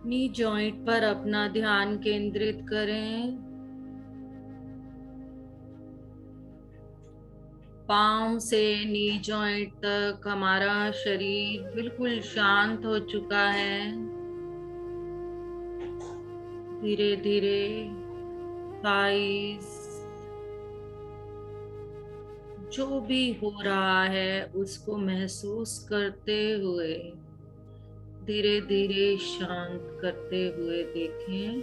Knee joint पर अपना ध्यान केंद्रित करें। पाँव से नी जॉइंट तक हमारा शरीर बिल्कुल शांत हो चुका है। धीरे धीरे थाइस, जो भी हो रहा है उसको महसूस करते हुए धीरे धीरे शांत करते हुए देखें।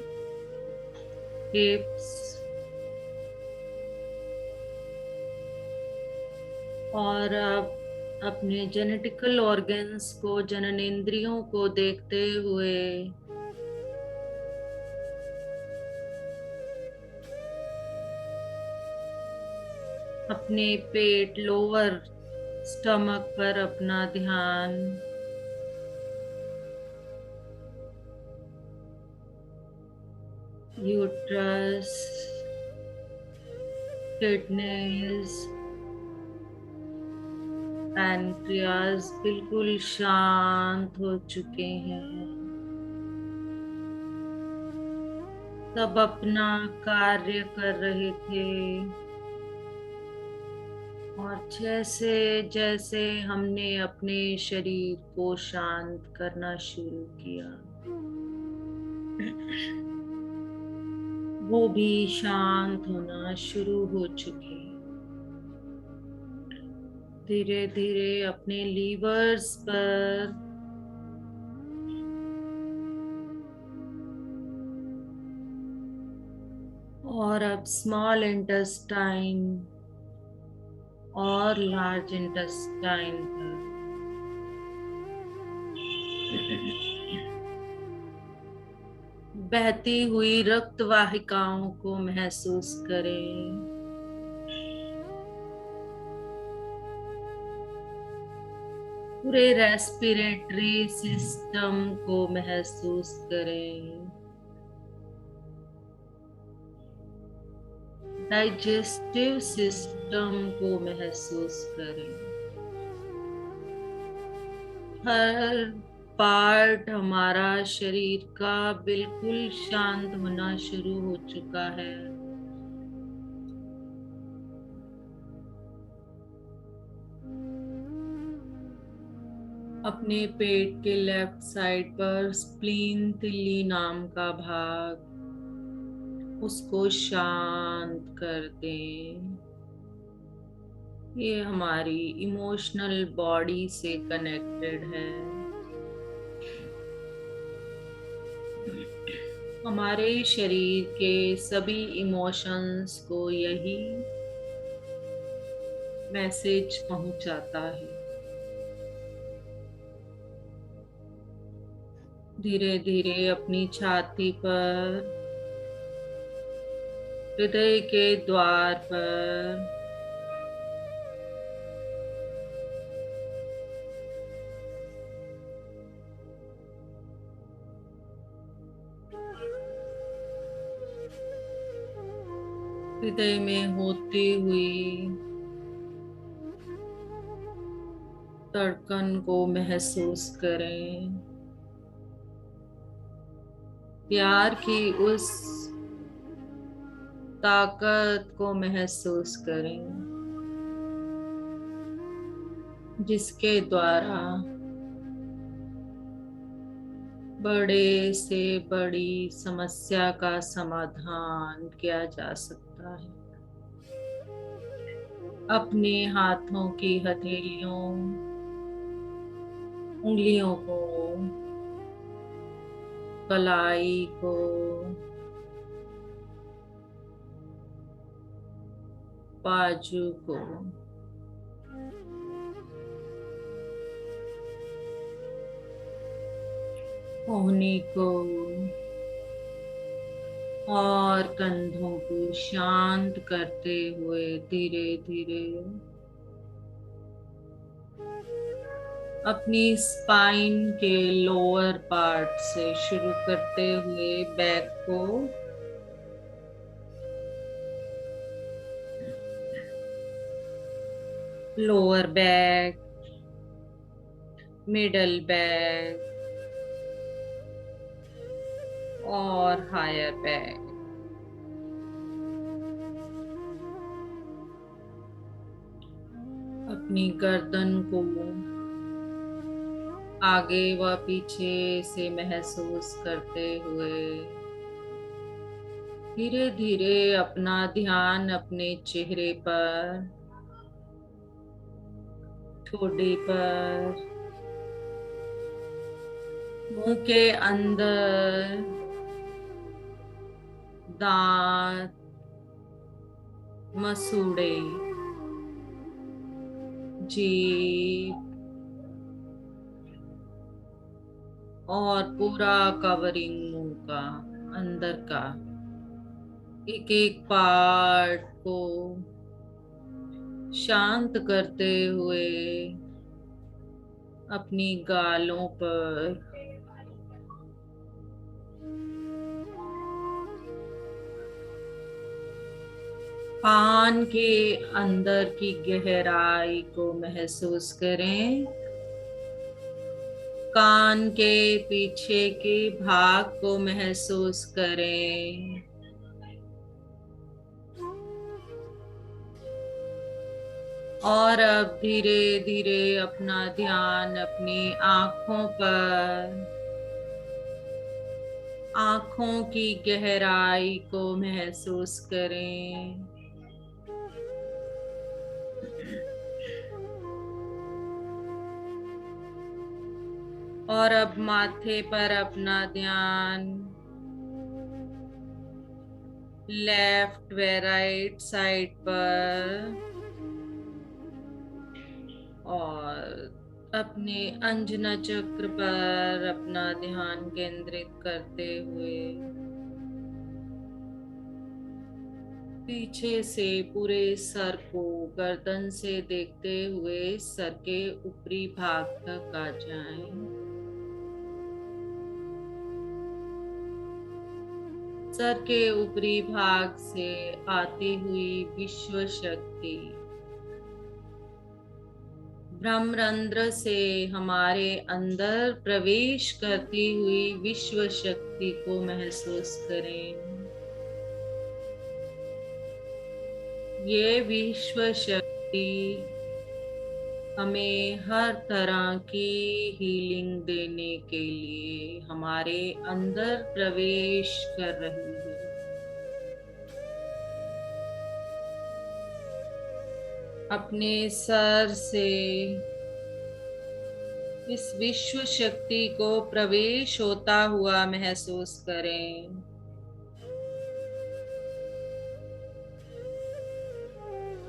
हिप्स और अब अपने जेनेटिकल ऑर्गन्स को, जननेंद्रियों को देखते हुए अपने पेट, लोअर स्टमक पर अपना ध्यान, यूट्रस, किडनीज, पैनक्रियाज बिल्कुल शांत हो चुके हैं। सब अपना कार्य कर रहे थे और जैसे जैसे हमने अपने शरीर को शांत करना शुरू किया, वो भी शांत होना शुरू हो चुके। धीरे धीरे अपने लीवर्स पर और अब स्मॉल इंटेस्टाइन और लार्ज इंटेस्टाइन पर बहती हुई रक्त वाहिकाओं को महसूस करें। पूरे रेस्पिरेटरी सिस्टम को महसूस करें। डाइजेस्टिव सिस्टम को महसूस करें। हर पार्ट हमारा शरीर का बिल्कुल शांत होना शुरू हो चुका है। अपने पेट के लेफ्ट साइड पर स्प्लीन, तिल्ली नाम का भाग, उसको शांत कर दें। ये हमारी इमोशनल बॉडी से कनेक्टेड है। हमारे शरीर के सभी इमोशंस को यही मैसेज पहुंचाता है। धीरे धीरे अपनी छाती पर, हृदय के द्वार पर हृदय में होती हुई धड़कन को महसूस करें। प्यार की उस ताकत को महसूस करें जिसके द्वारा बड़े से बड़ी समस्या का समाधान किया जा सकता है। अपने हाथों की हथेलियों, उंगलियों को, कलाई को, बाजू को, कोहनी को और कंधों को शांत करते हुए धीरे धीरे अपनी स्पाइन के लोअर पार्ट से शुरू करते हुए बैक को, लोअर बैक, मिडल बैक, और हायर बैक। अपनी गर्दन को आगे व पीछे से महसूस करते हुए धीरे धीरे अपना ध्यान अपने चेहरे पर, ठोड़ी पर, मुंह के अंदर, दांत, मसूड़े, जीभ और पूरा कवरिंग मुंह का अंदर का एक एक पार्ट को शांत करते हुए अपनी गालों पर, कान के अंदर की गहराई को महसूस करें, कान के पीछे के भाग को महसूस करें, और अब धीरे धीरे अपना ध्यान अपनी आंखों पर, आंखों की गहराई को महसूस करें, और अब माथे पर अपना ध्यान लेफ्ट व राइट साइड पर, और अपने अंजना चक्र पर अपना ध्यान केंद्रित करते हुए पीछे से पूरे सर को गर्दन से देखते हुए सर के ऊपरी भाग तक आ जाएं। सर के ऊपरी भाग से आती हुई विश्व शक्ति ब्रह्मरंध्र से हमारे अंदर प्रवेश करती हुई विश्व शक्ति को महसूस करें। ये विश्व शक्ति हमें हर तरह की हीलिंग देने के लिए हमारे अंदर प्रवेश कर रही है। अपने सर से इस विश्व शक्ति को प्रवेश होता हुआ महसूस करें।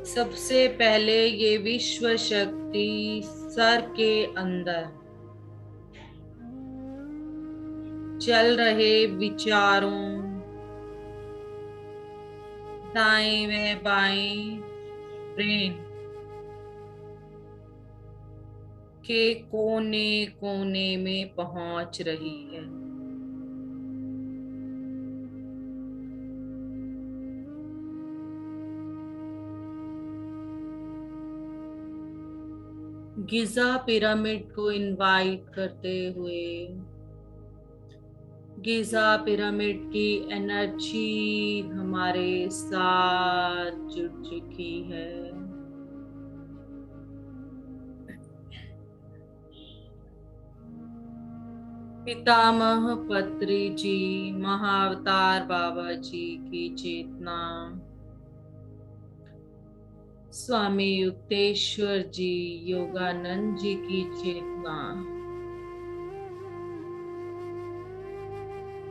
सबसे पहले ये विश्व शक्ति सर के अंदर चल रहे विचारों, दाएं व बाएं ब्रेन के कोने कोने में पहुंच रही है। गिजा पिरामिड को इनवाइट करते हुए गिजा पिरामिड की एनर्जी हमारे साथ जुड़ चुकी है। पितामह पत्री जी, महाअवतार बाबा जी की चेतना, स्वामी युक्तेश्वर जी, योगानंद जी की चेतना,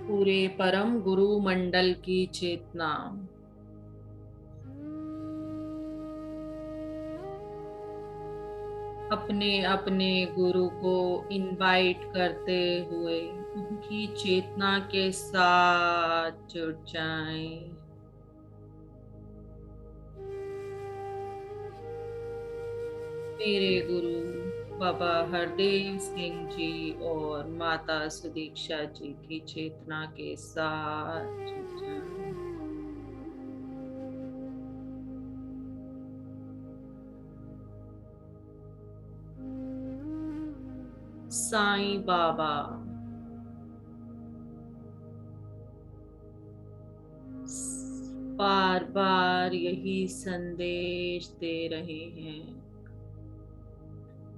पूरे परम गुरु मंडल की चेतना, अपने अपने गुरु को इनवाइट करते हुए उनकी चेतना के साथ जुड़ जाएं। मेरे गुरु बाबा हरदेव सिंह जी और माता सुदीक्षा जी की चेतना के साथ जुड़ जाएं। साईं बाबा, बार बार यही संदेश दे रहे हैं।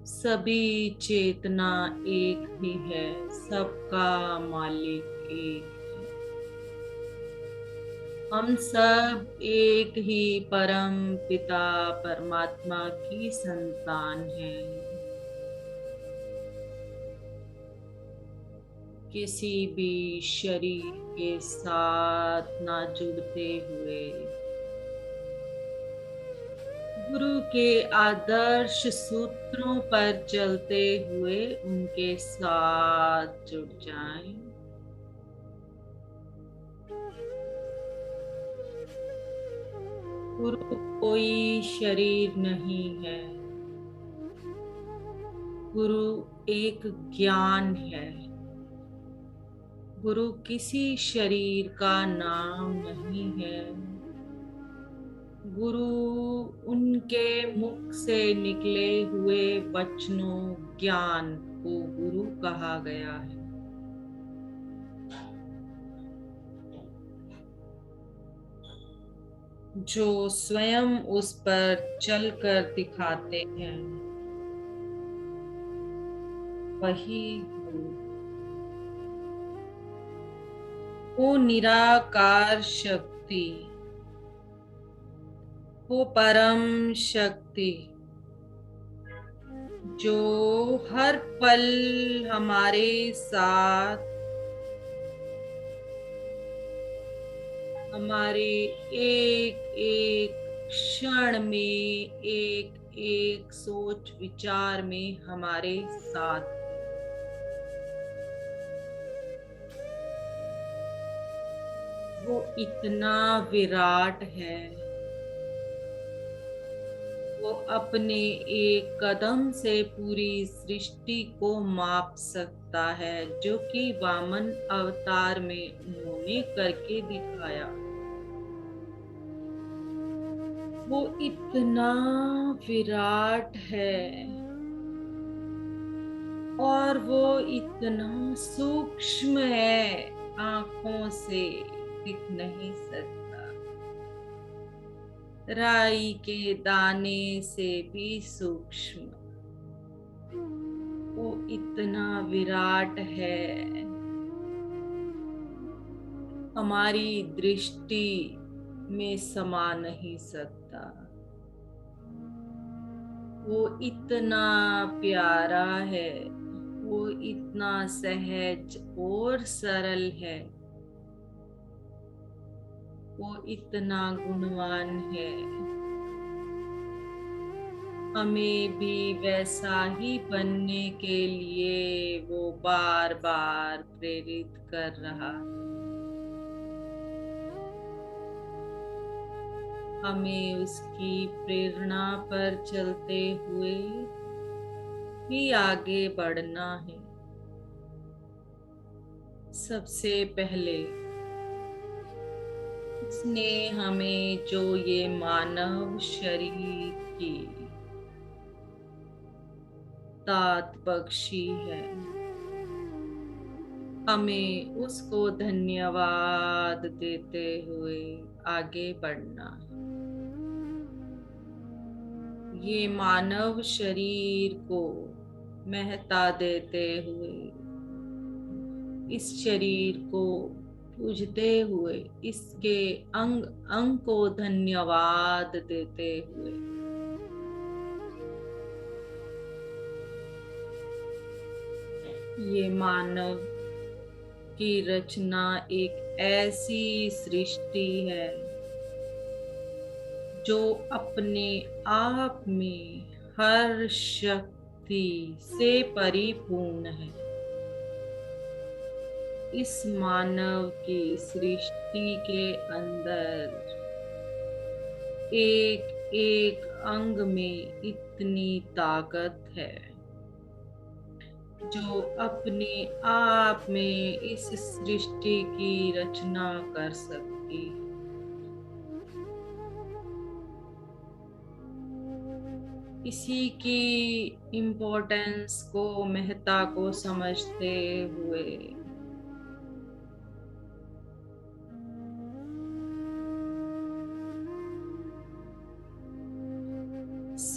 सभी चेतना एक ही है, सबका मालिक एक है। हम सब एक ही परम पिता परमात्मा की संतान हैं। किसी भी शरीर के साथ ना जुड़ते हुए गुरु के आदर्श सूत्रों पर चलते हुए उनके साथ जुड़ जाएं। गुरु कोई शरीर नहीं है, गुरु एक ज्ञान है। गुरु किसी शरीर का नाम नहीं है। गुरु उनके मुख से निकले हुए वचनों ज्ञान को गुरु कहा गया है। जो स्वयं उस पर चलकर दिखाते हैं वही गुरु। वो निराकार शक्ति, वो परम शक्ति जो हर पल हमारे साथ, हमारे एक एक क्षण में, एक एक सोच विचार में हमारे साथ। वो इतना विराट है, वो अपने एक कदम से पूरी सृष्टि को माप सकता है, जो कि वामन अवतार में उन्होंने करके दिखाया। वो इतना विराट है और वो इतना सूक्ष्म है, आंखों से दिख नहीं सकता। राई के दाने से भी सूक्ष्म वो इतना विराट है, हमारी दृष्टि में समा नहीं सकता। वो इतना प्यारा है, वो इतना सहज और सरल है, वो इतना गुणवान है। हमें भी वैसा ही बनने के लिए वो बार बार प्रेरित कर रहा है। हमें उसकी प्रेरणा पर चलते हुए ही आगे बढ़ना है। सबसे पहले उसने हमें जो ये मानव शरीर की दात बख्शी है, हमें उसको धन्यवाद देते हुए आगे बढ़ना है। ये मानव शरीर को महत्ता देते हुए, इस शरीर को पूजते हुए, इसके अंग अंग को धन्यवाद देते हुए ये मानव की रचना एक ऐसी सृष्टि है जो अपने आप में हर शक्ति से परिपूर्ण है। इस मानव की सृष्टि के अंदर एक एक अंग में इतनी ताकत है जो अपने आप में इस सृष्टि की रचना कर सकती है। इसी की इम्पोर्टेंस को, महत्ता को समझते हुए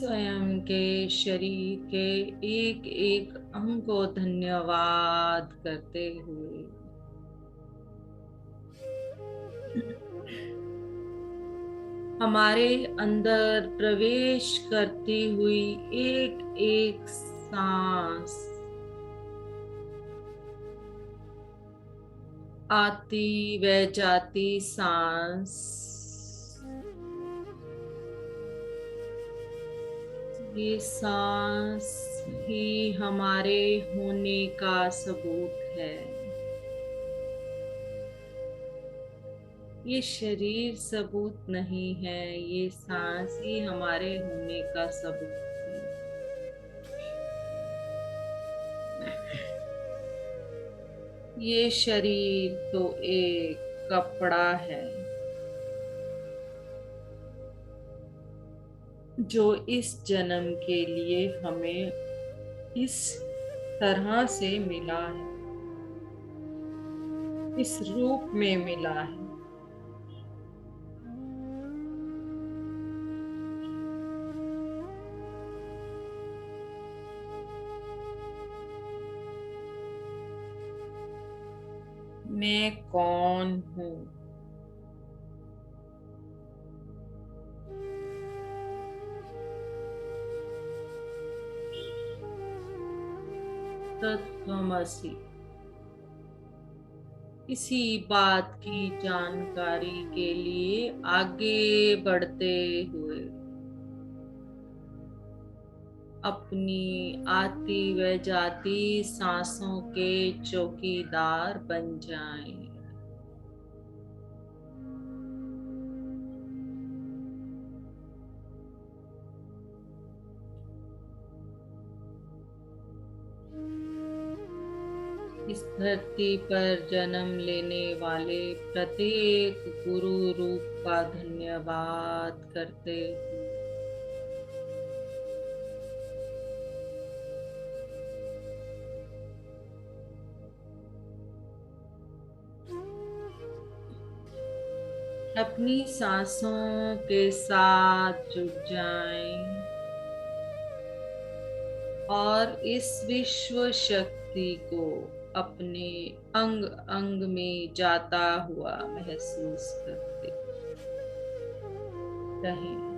स्वयं के शरीर के एक एक अंग को धन्यवाद करते हुए हमारे अंदर प्रवेश करती हुई एक एक सांस, आती व जाती सांस, ये सांस ही हमारे होने का सबूत है। ये शरीर सबूत नहीं है, ये सांस ही हमारे होने का सबूत है। ये शरीर तो एक कपड़ा है जो इस जन्म के लिए हमें इस तरह से मिला है, इस रूप में मिला है। मैं कौन हूँ? तत्वमसि। इसी बात की जानकारी के लिए आगे बढ़ते हुए अपनी आती व जाती सांसों के चौकीदार बन जाएं। इस धरती पर जन्म लेने वाले प्रत्येक गुरु रूप का धन्यवाद करते हुए अपनी सांसों के साथ जुड़ जाएं और इस विश्व शक्ति को अपने अंग अंग में जाता हुआ महसूस करते रहें।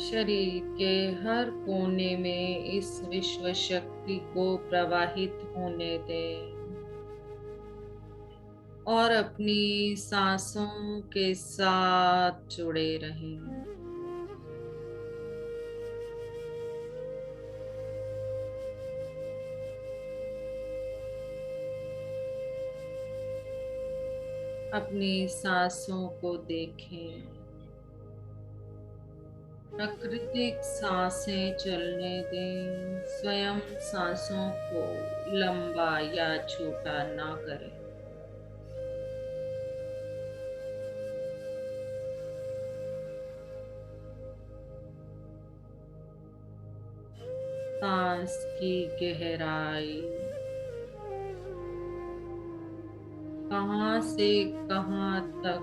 शरीर के हर कोने में इस विश्व शक्ति को प्रवाहित होने दें और अपनी सांसों के साथ जुड़े रहें। अपनी सांसों को देखें। प्राकृतिक सांसें चलने दें। स्वयं सांसों को लंबा या छोटा ना करें। सांस की गहराई कहाँ से कहाँ तक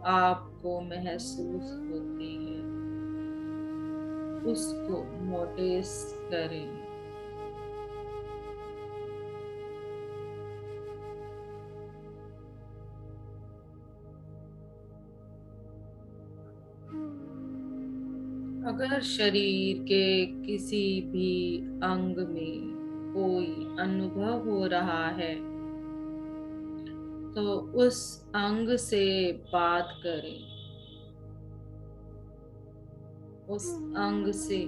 आपको महसूस होती है, उसको नोटिस करें। अगर शरीर के किसी भी अंग में कोई अनुभव हो रहा है तो उस अंग से बात करें, उस अंग से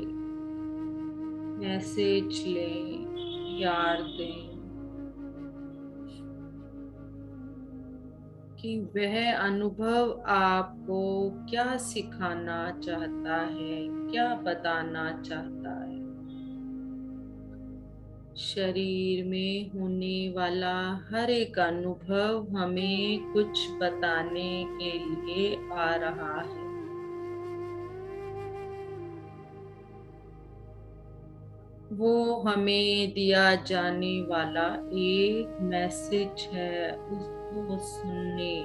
मैसेज लें, याद दें कि वह अनुभव आपको क्या सिखाना चाहता है, क्या बताना चाहता है। शरीर में होने वाला हर एक अनुभव हमें कुछ बताने के लिए आ रहा है। वो हमें दिया जाने वाला एक मैसेज है, उसको सुनने,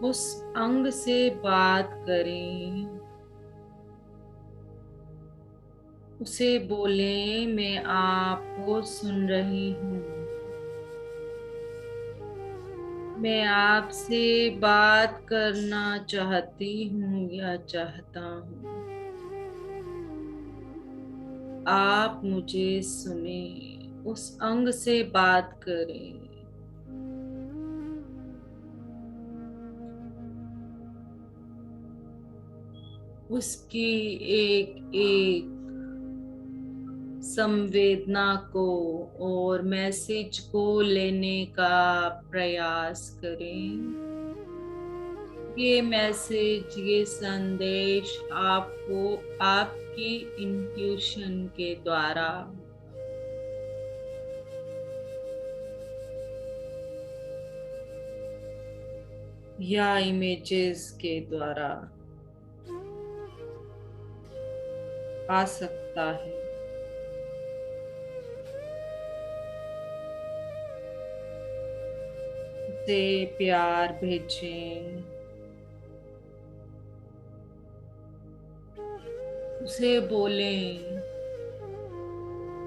उस अंग से बात करें, उसे बोलें मैं आपको सुन रही हूँ, मैं आपसे बात करना चाहती हूँ या चाहता हूँ, आप मुझे सुने। उस अंग से बात करें। उसकी एक एक संवेदना को और मैसेज को लेने का प्रयास करें। ये मैसेज, ये संदेश आपको आपकी इंट्यूशन के द्वारा, या इमेजेस के द्वारा आ सकता है। उसे प्यार भेजें, उसे बोलें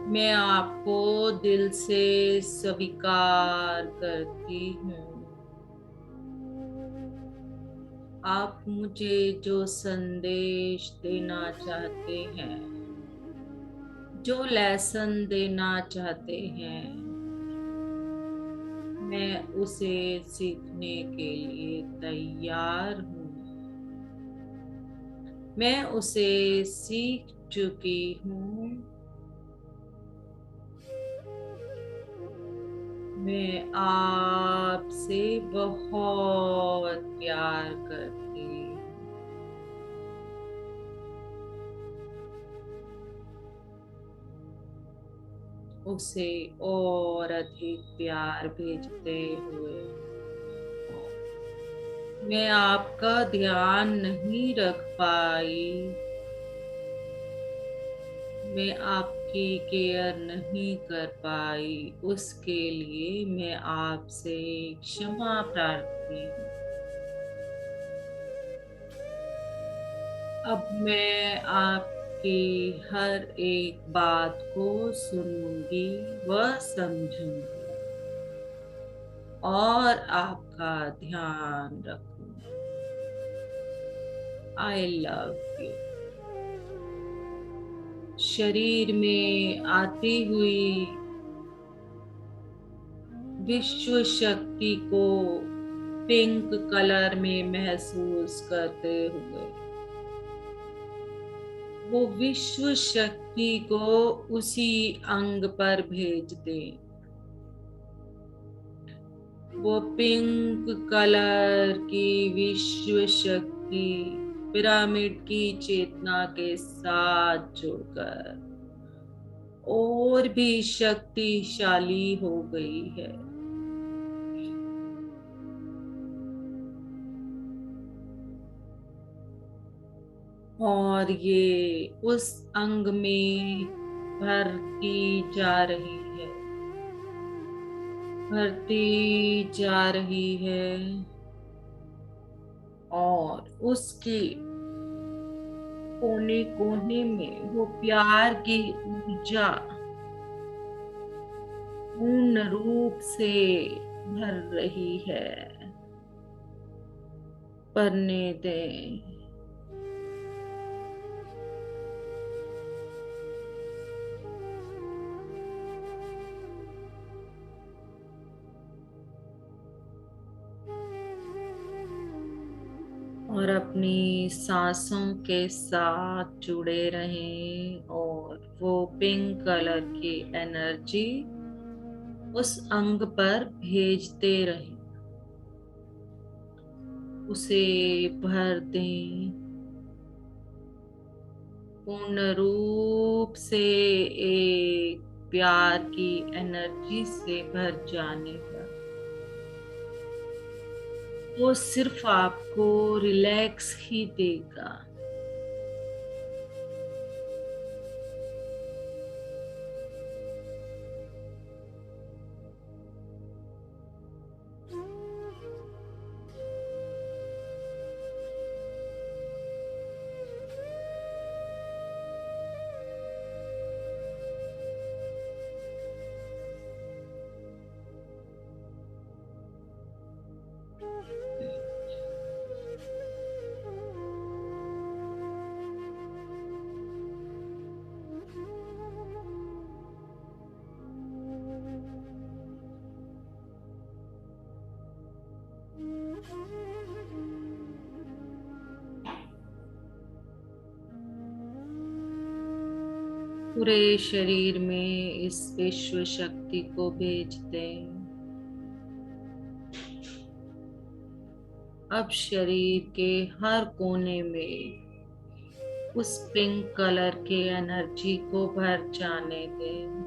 मैं आपको दिल से स्वीकार करती हूँ। आप मुझे जो संदेश देना चाहते हैं, जो लेसन देना चाहते हैं, मैं उसे सीखने के लिए तैयार हूँ। मैं उसे सीख चुकी हूँ। मैं आपसे बहुत प्यार करती हूँ। उसे और अधिक प्यार भेजते हुए, मैं आपका ध्यान नहीं रख पाई, मैं आपकी केयर नहीं कर पाई, उसके लिए मैं आपसे क्षमा प्रार्थी हूँ। अब मैं आपकी हर एक बात को सुनूंगी व समझूंगी और आपका ध्यान रखूंगी। I love you. शरीर में आती हुई विश्व शक्ति को पिंक कलर में महसूस करते हुए, वो विश्व शक्ति को उसी अंग पर भेज दें। वो पिंक कलर की विश्व शक्ति पिरामिड की चेतना के साथ जुड़कर और भी शक्तिशाली हो गई है। और ये उस अंग में भरती जा रही है, भरती जा रही है, और उसके कोने कोने में वो प्यार की ऊर्जा पूर्ण रूप से भर रही है। भरने दें। और अपनी सांसों के साथ जुड़े रहें और वो पिंक कलर की एनर्जी उस अंग पर भेजते रहे, उसे भर दें पूर्ण रूप से एक प्यार की एनर्जी से भर जाने पर वो सिर्फ आपको रिलैक्स ही देगा। पूरे शरीर में इस विश्व शक्ति को भेजते हैं। अब शरीर के हर कोने में उस पिंक कलर के एनर्जी को भर जाने दें।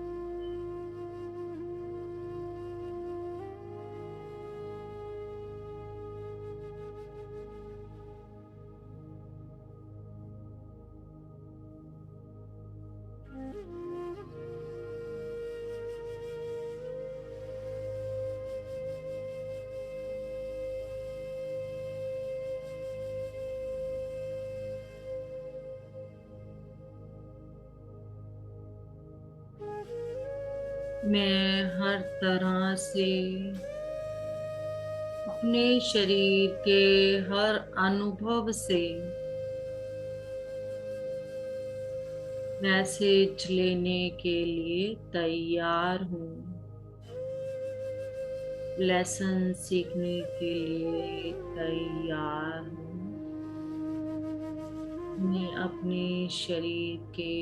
मैं हर तरह से अपने शरीर के हर अनुभव से मैसेज लेने के लिए तैयार हूँ। लेसन सीखने के लिए तैयार हूँ। मैं अपने शरीर के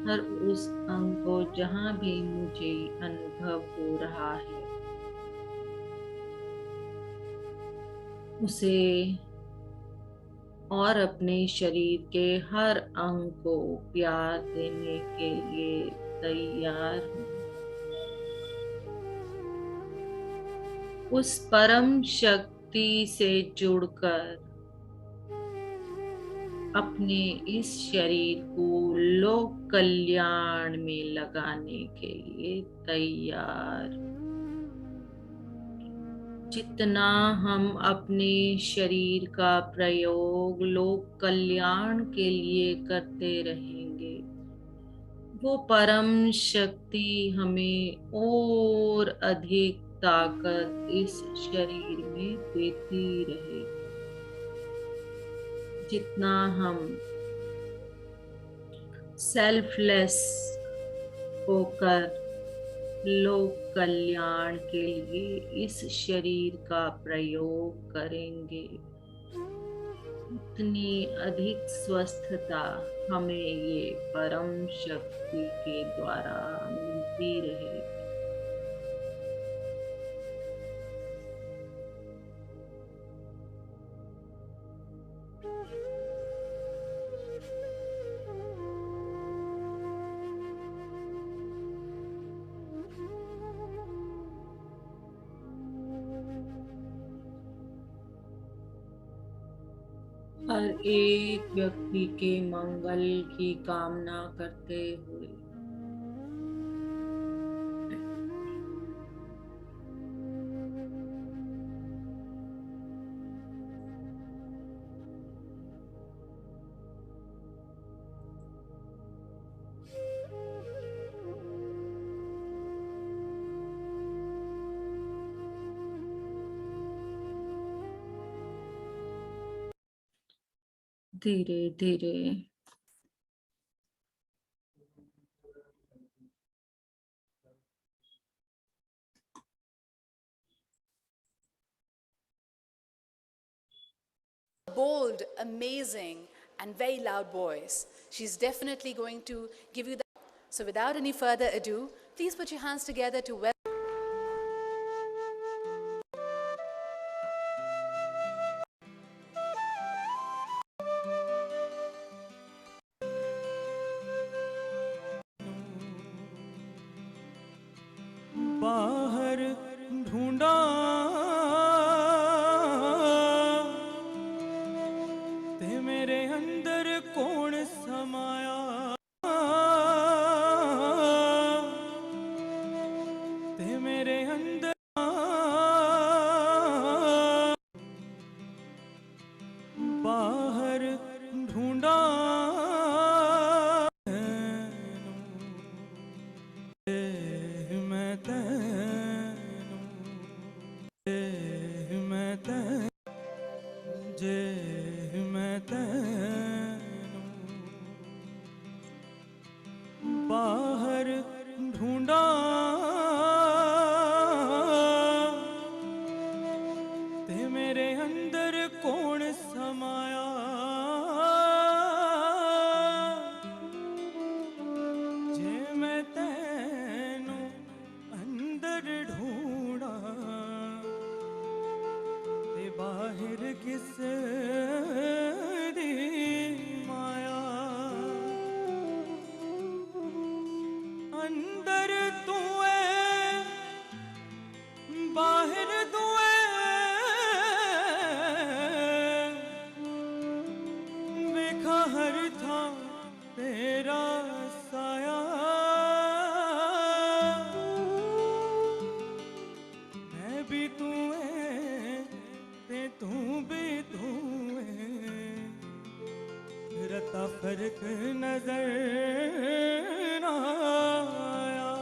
हर उस अंग को जहाँ भी मुझे अनुभव हो रहा है उसे और अपने शरीर के हर अंग को प्यार देने के लिए तैयार हूँ। उस परम शक्ति से जुड़कर अपने इस शरीर को लोक कल्याण में लगाने के लिए तैयार। जितना हम अपने शरीर का प्रयोग लोक कल्याण के लिए करते रहेंगे वो परम शक्ति हमें और अधिक ताकत इस शरीर में देती रहेगी। जितना हम सेल्फलेस होकर लोक कल्याण के लिए इस शरीर का प्रयोग करेंगे उतनी अधिक स्वस्थता हमें ये परम शक्ति के द्वारा मिलती रहेगी। हर एक व्यक्ति के मंगल की कामना करते हुए धीरे धीरे bold, amazing, and very loud voice. She's definitely going to give you that. So without any further ado, Please put your hands together to welcome. बाहर ढूंढा ते मेरे अंदर कौन समाया, ते मेरे अंदर बाहर ढूंढा मैं तैनू मैं तैनू जे मैं तैनू बाहर ढूंढा ते मेरे अंदर कौन समाया, जे मैं तैनू अंदर ढूंढा ते बाहर किस दी माया, अंदर तू है बाहर तू है, देखा हर था तेरा साया, मैं भी तू है ते तू भी तू है, रता फर्क नजर ना आया।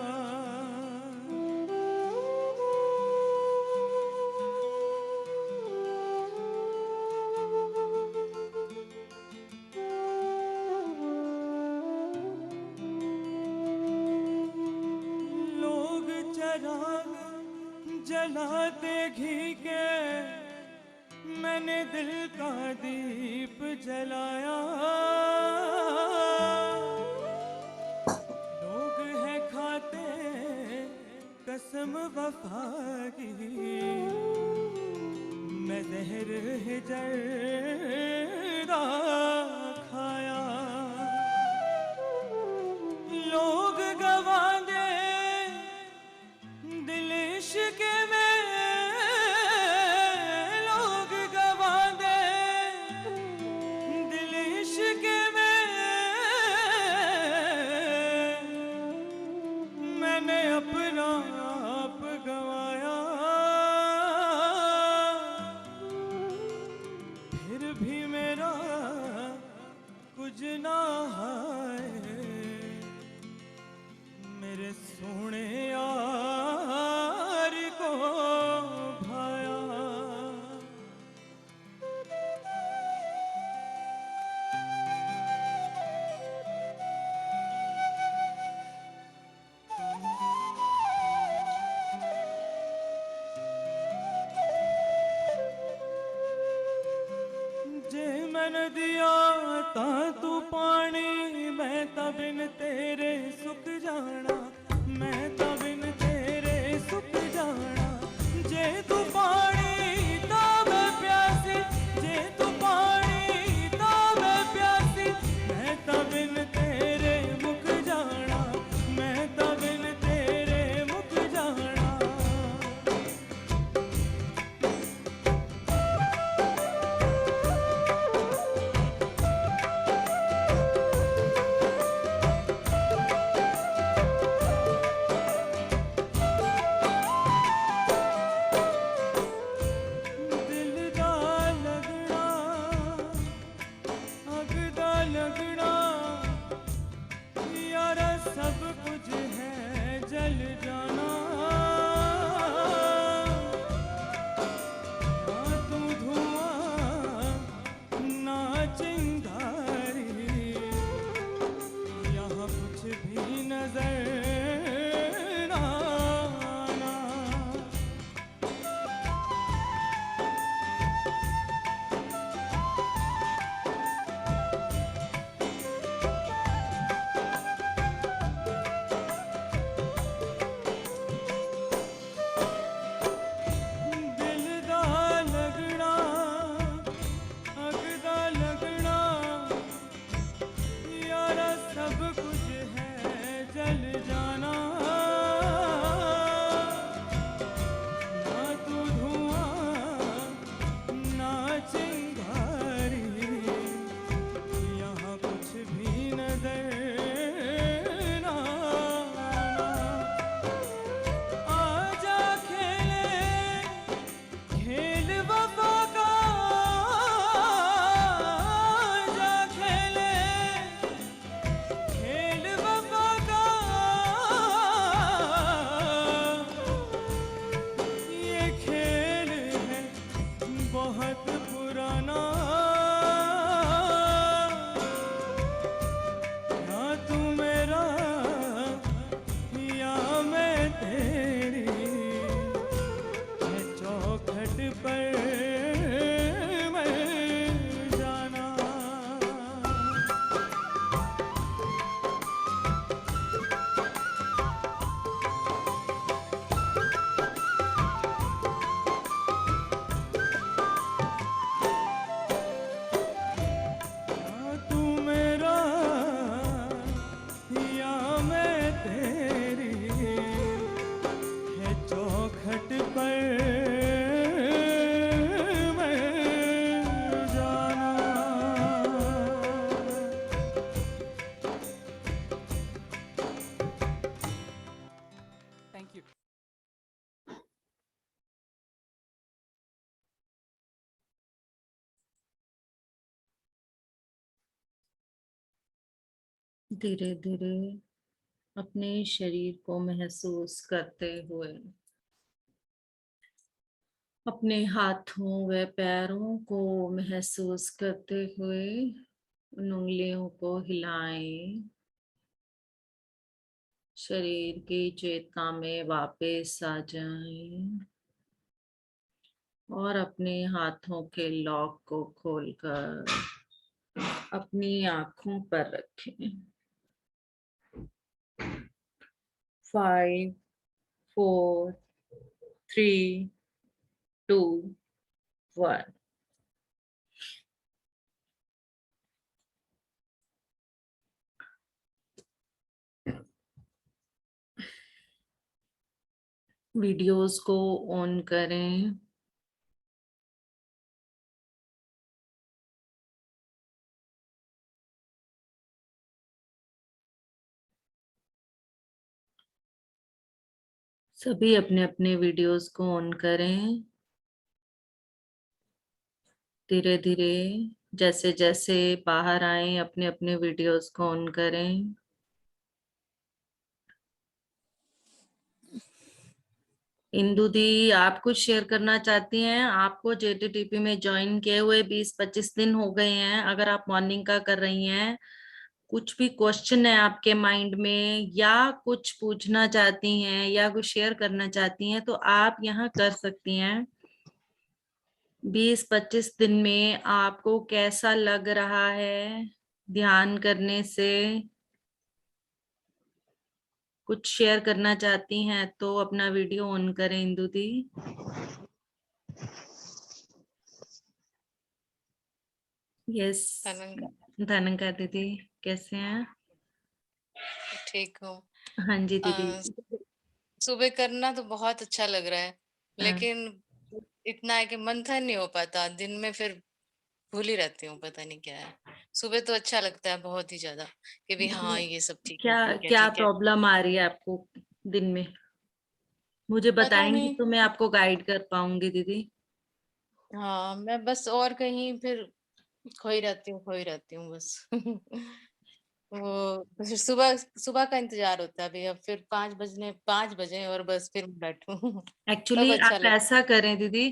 लोग चराग जलाते घी के, मैंने दिल का दीप जलाया, लोग हैं खाते कसम वफा की, मैं जहर हिजरा खाया, लोग गवा दे दिल इश्क में, लोग गवा दे दिल इश्क में, मैंने अपना आप गवाया, फिर भी मेरा कुछ ना है, मेरे सोने यार को भाया। जे मैंने दिया ता तू पानी, मैं ता बिन तेरे सुख जाना, मैं ता बिन तेरे सुख जाना, जे तू पानी ता मैं प्यासी, जे तू पानी ता मैं प्यासी, मैं ता बिन तेरे मुख जाना, मैं ता बिन तेरे मुख जाना। धीरे धीरे अपने शरीर को महसूस करते हुए अपने हाथों व पैरों को महसूस करते हुए उन उंगलियों को हिलाएं। शरीर की चेतना में वापस आ जाएं और अपने हाथों के लॉक को खोलकर अपनी आंखों पर रखें। 5, 4, 3, 2, 1। वीडियोस को ऑन करें। सभी अपने अपने वीडियोस को ऑन करें। धीरे धीरे जैसे जैसे बाहर आए अपने अपने वीडियोस को ऑन करें। इंदु दी, आप कुछ शेयर करना चाहती हैं? आपको JTTP में ज्वाइन किए हुए 20-25 दिन हो गए हैं। अगर आप मॉर्निंग का कर रही हैं, कुछ भी क्वेश्चन है आपके माइंड में या कुछ पूछना चाहती हैं या कुछ शेयर करना चाहती हैं तो आप यहाँ कर सकती हैं। 20-25 दिन में आपको कैसा लग रहा है ध्यान करने से? कुछ शेयर करना चाहती हैं तो अपना वीडियो ऑन करें इंदु दी। यस। धनंका दीदी कैसे हैं? ठीक हूँ। हाँ जी दीदी। सुबह करना तो बहुत अच्छा लग रहा है, हाँ। लेकिन इतना है कि मंथन नहीं हो पाता। दिन में फिर भूल ही रहती हूँ, पता नहीं क्या है। सुबह तो अच्छा लगता है बहुत ही ज्यादा कि भी हाँ ये सब ठीक है क्या ठीक है क्या ठीक है। प्रॉब्लम आ रही है आपको दिन में? मुझे पता बताएंगी नहीं। तो मैं आपको गाइड कर पाऊंगी दीदी। हाँ, मैं बस और कहीं फिर खोई रहती हूँ बस। वो फिर सुबह सुबह का इंतजार होता है, अभी अब फिर 5 बजे और बस फिर बैठूं। तब एक्चुअली अच्छा आप लगता ऐसा करें दीदी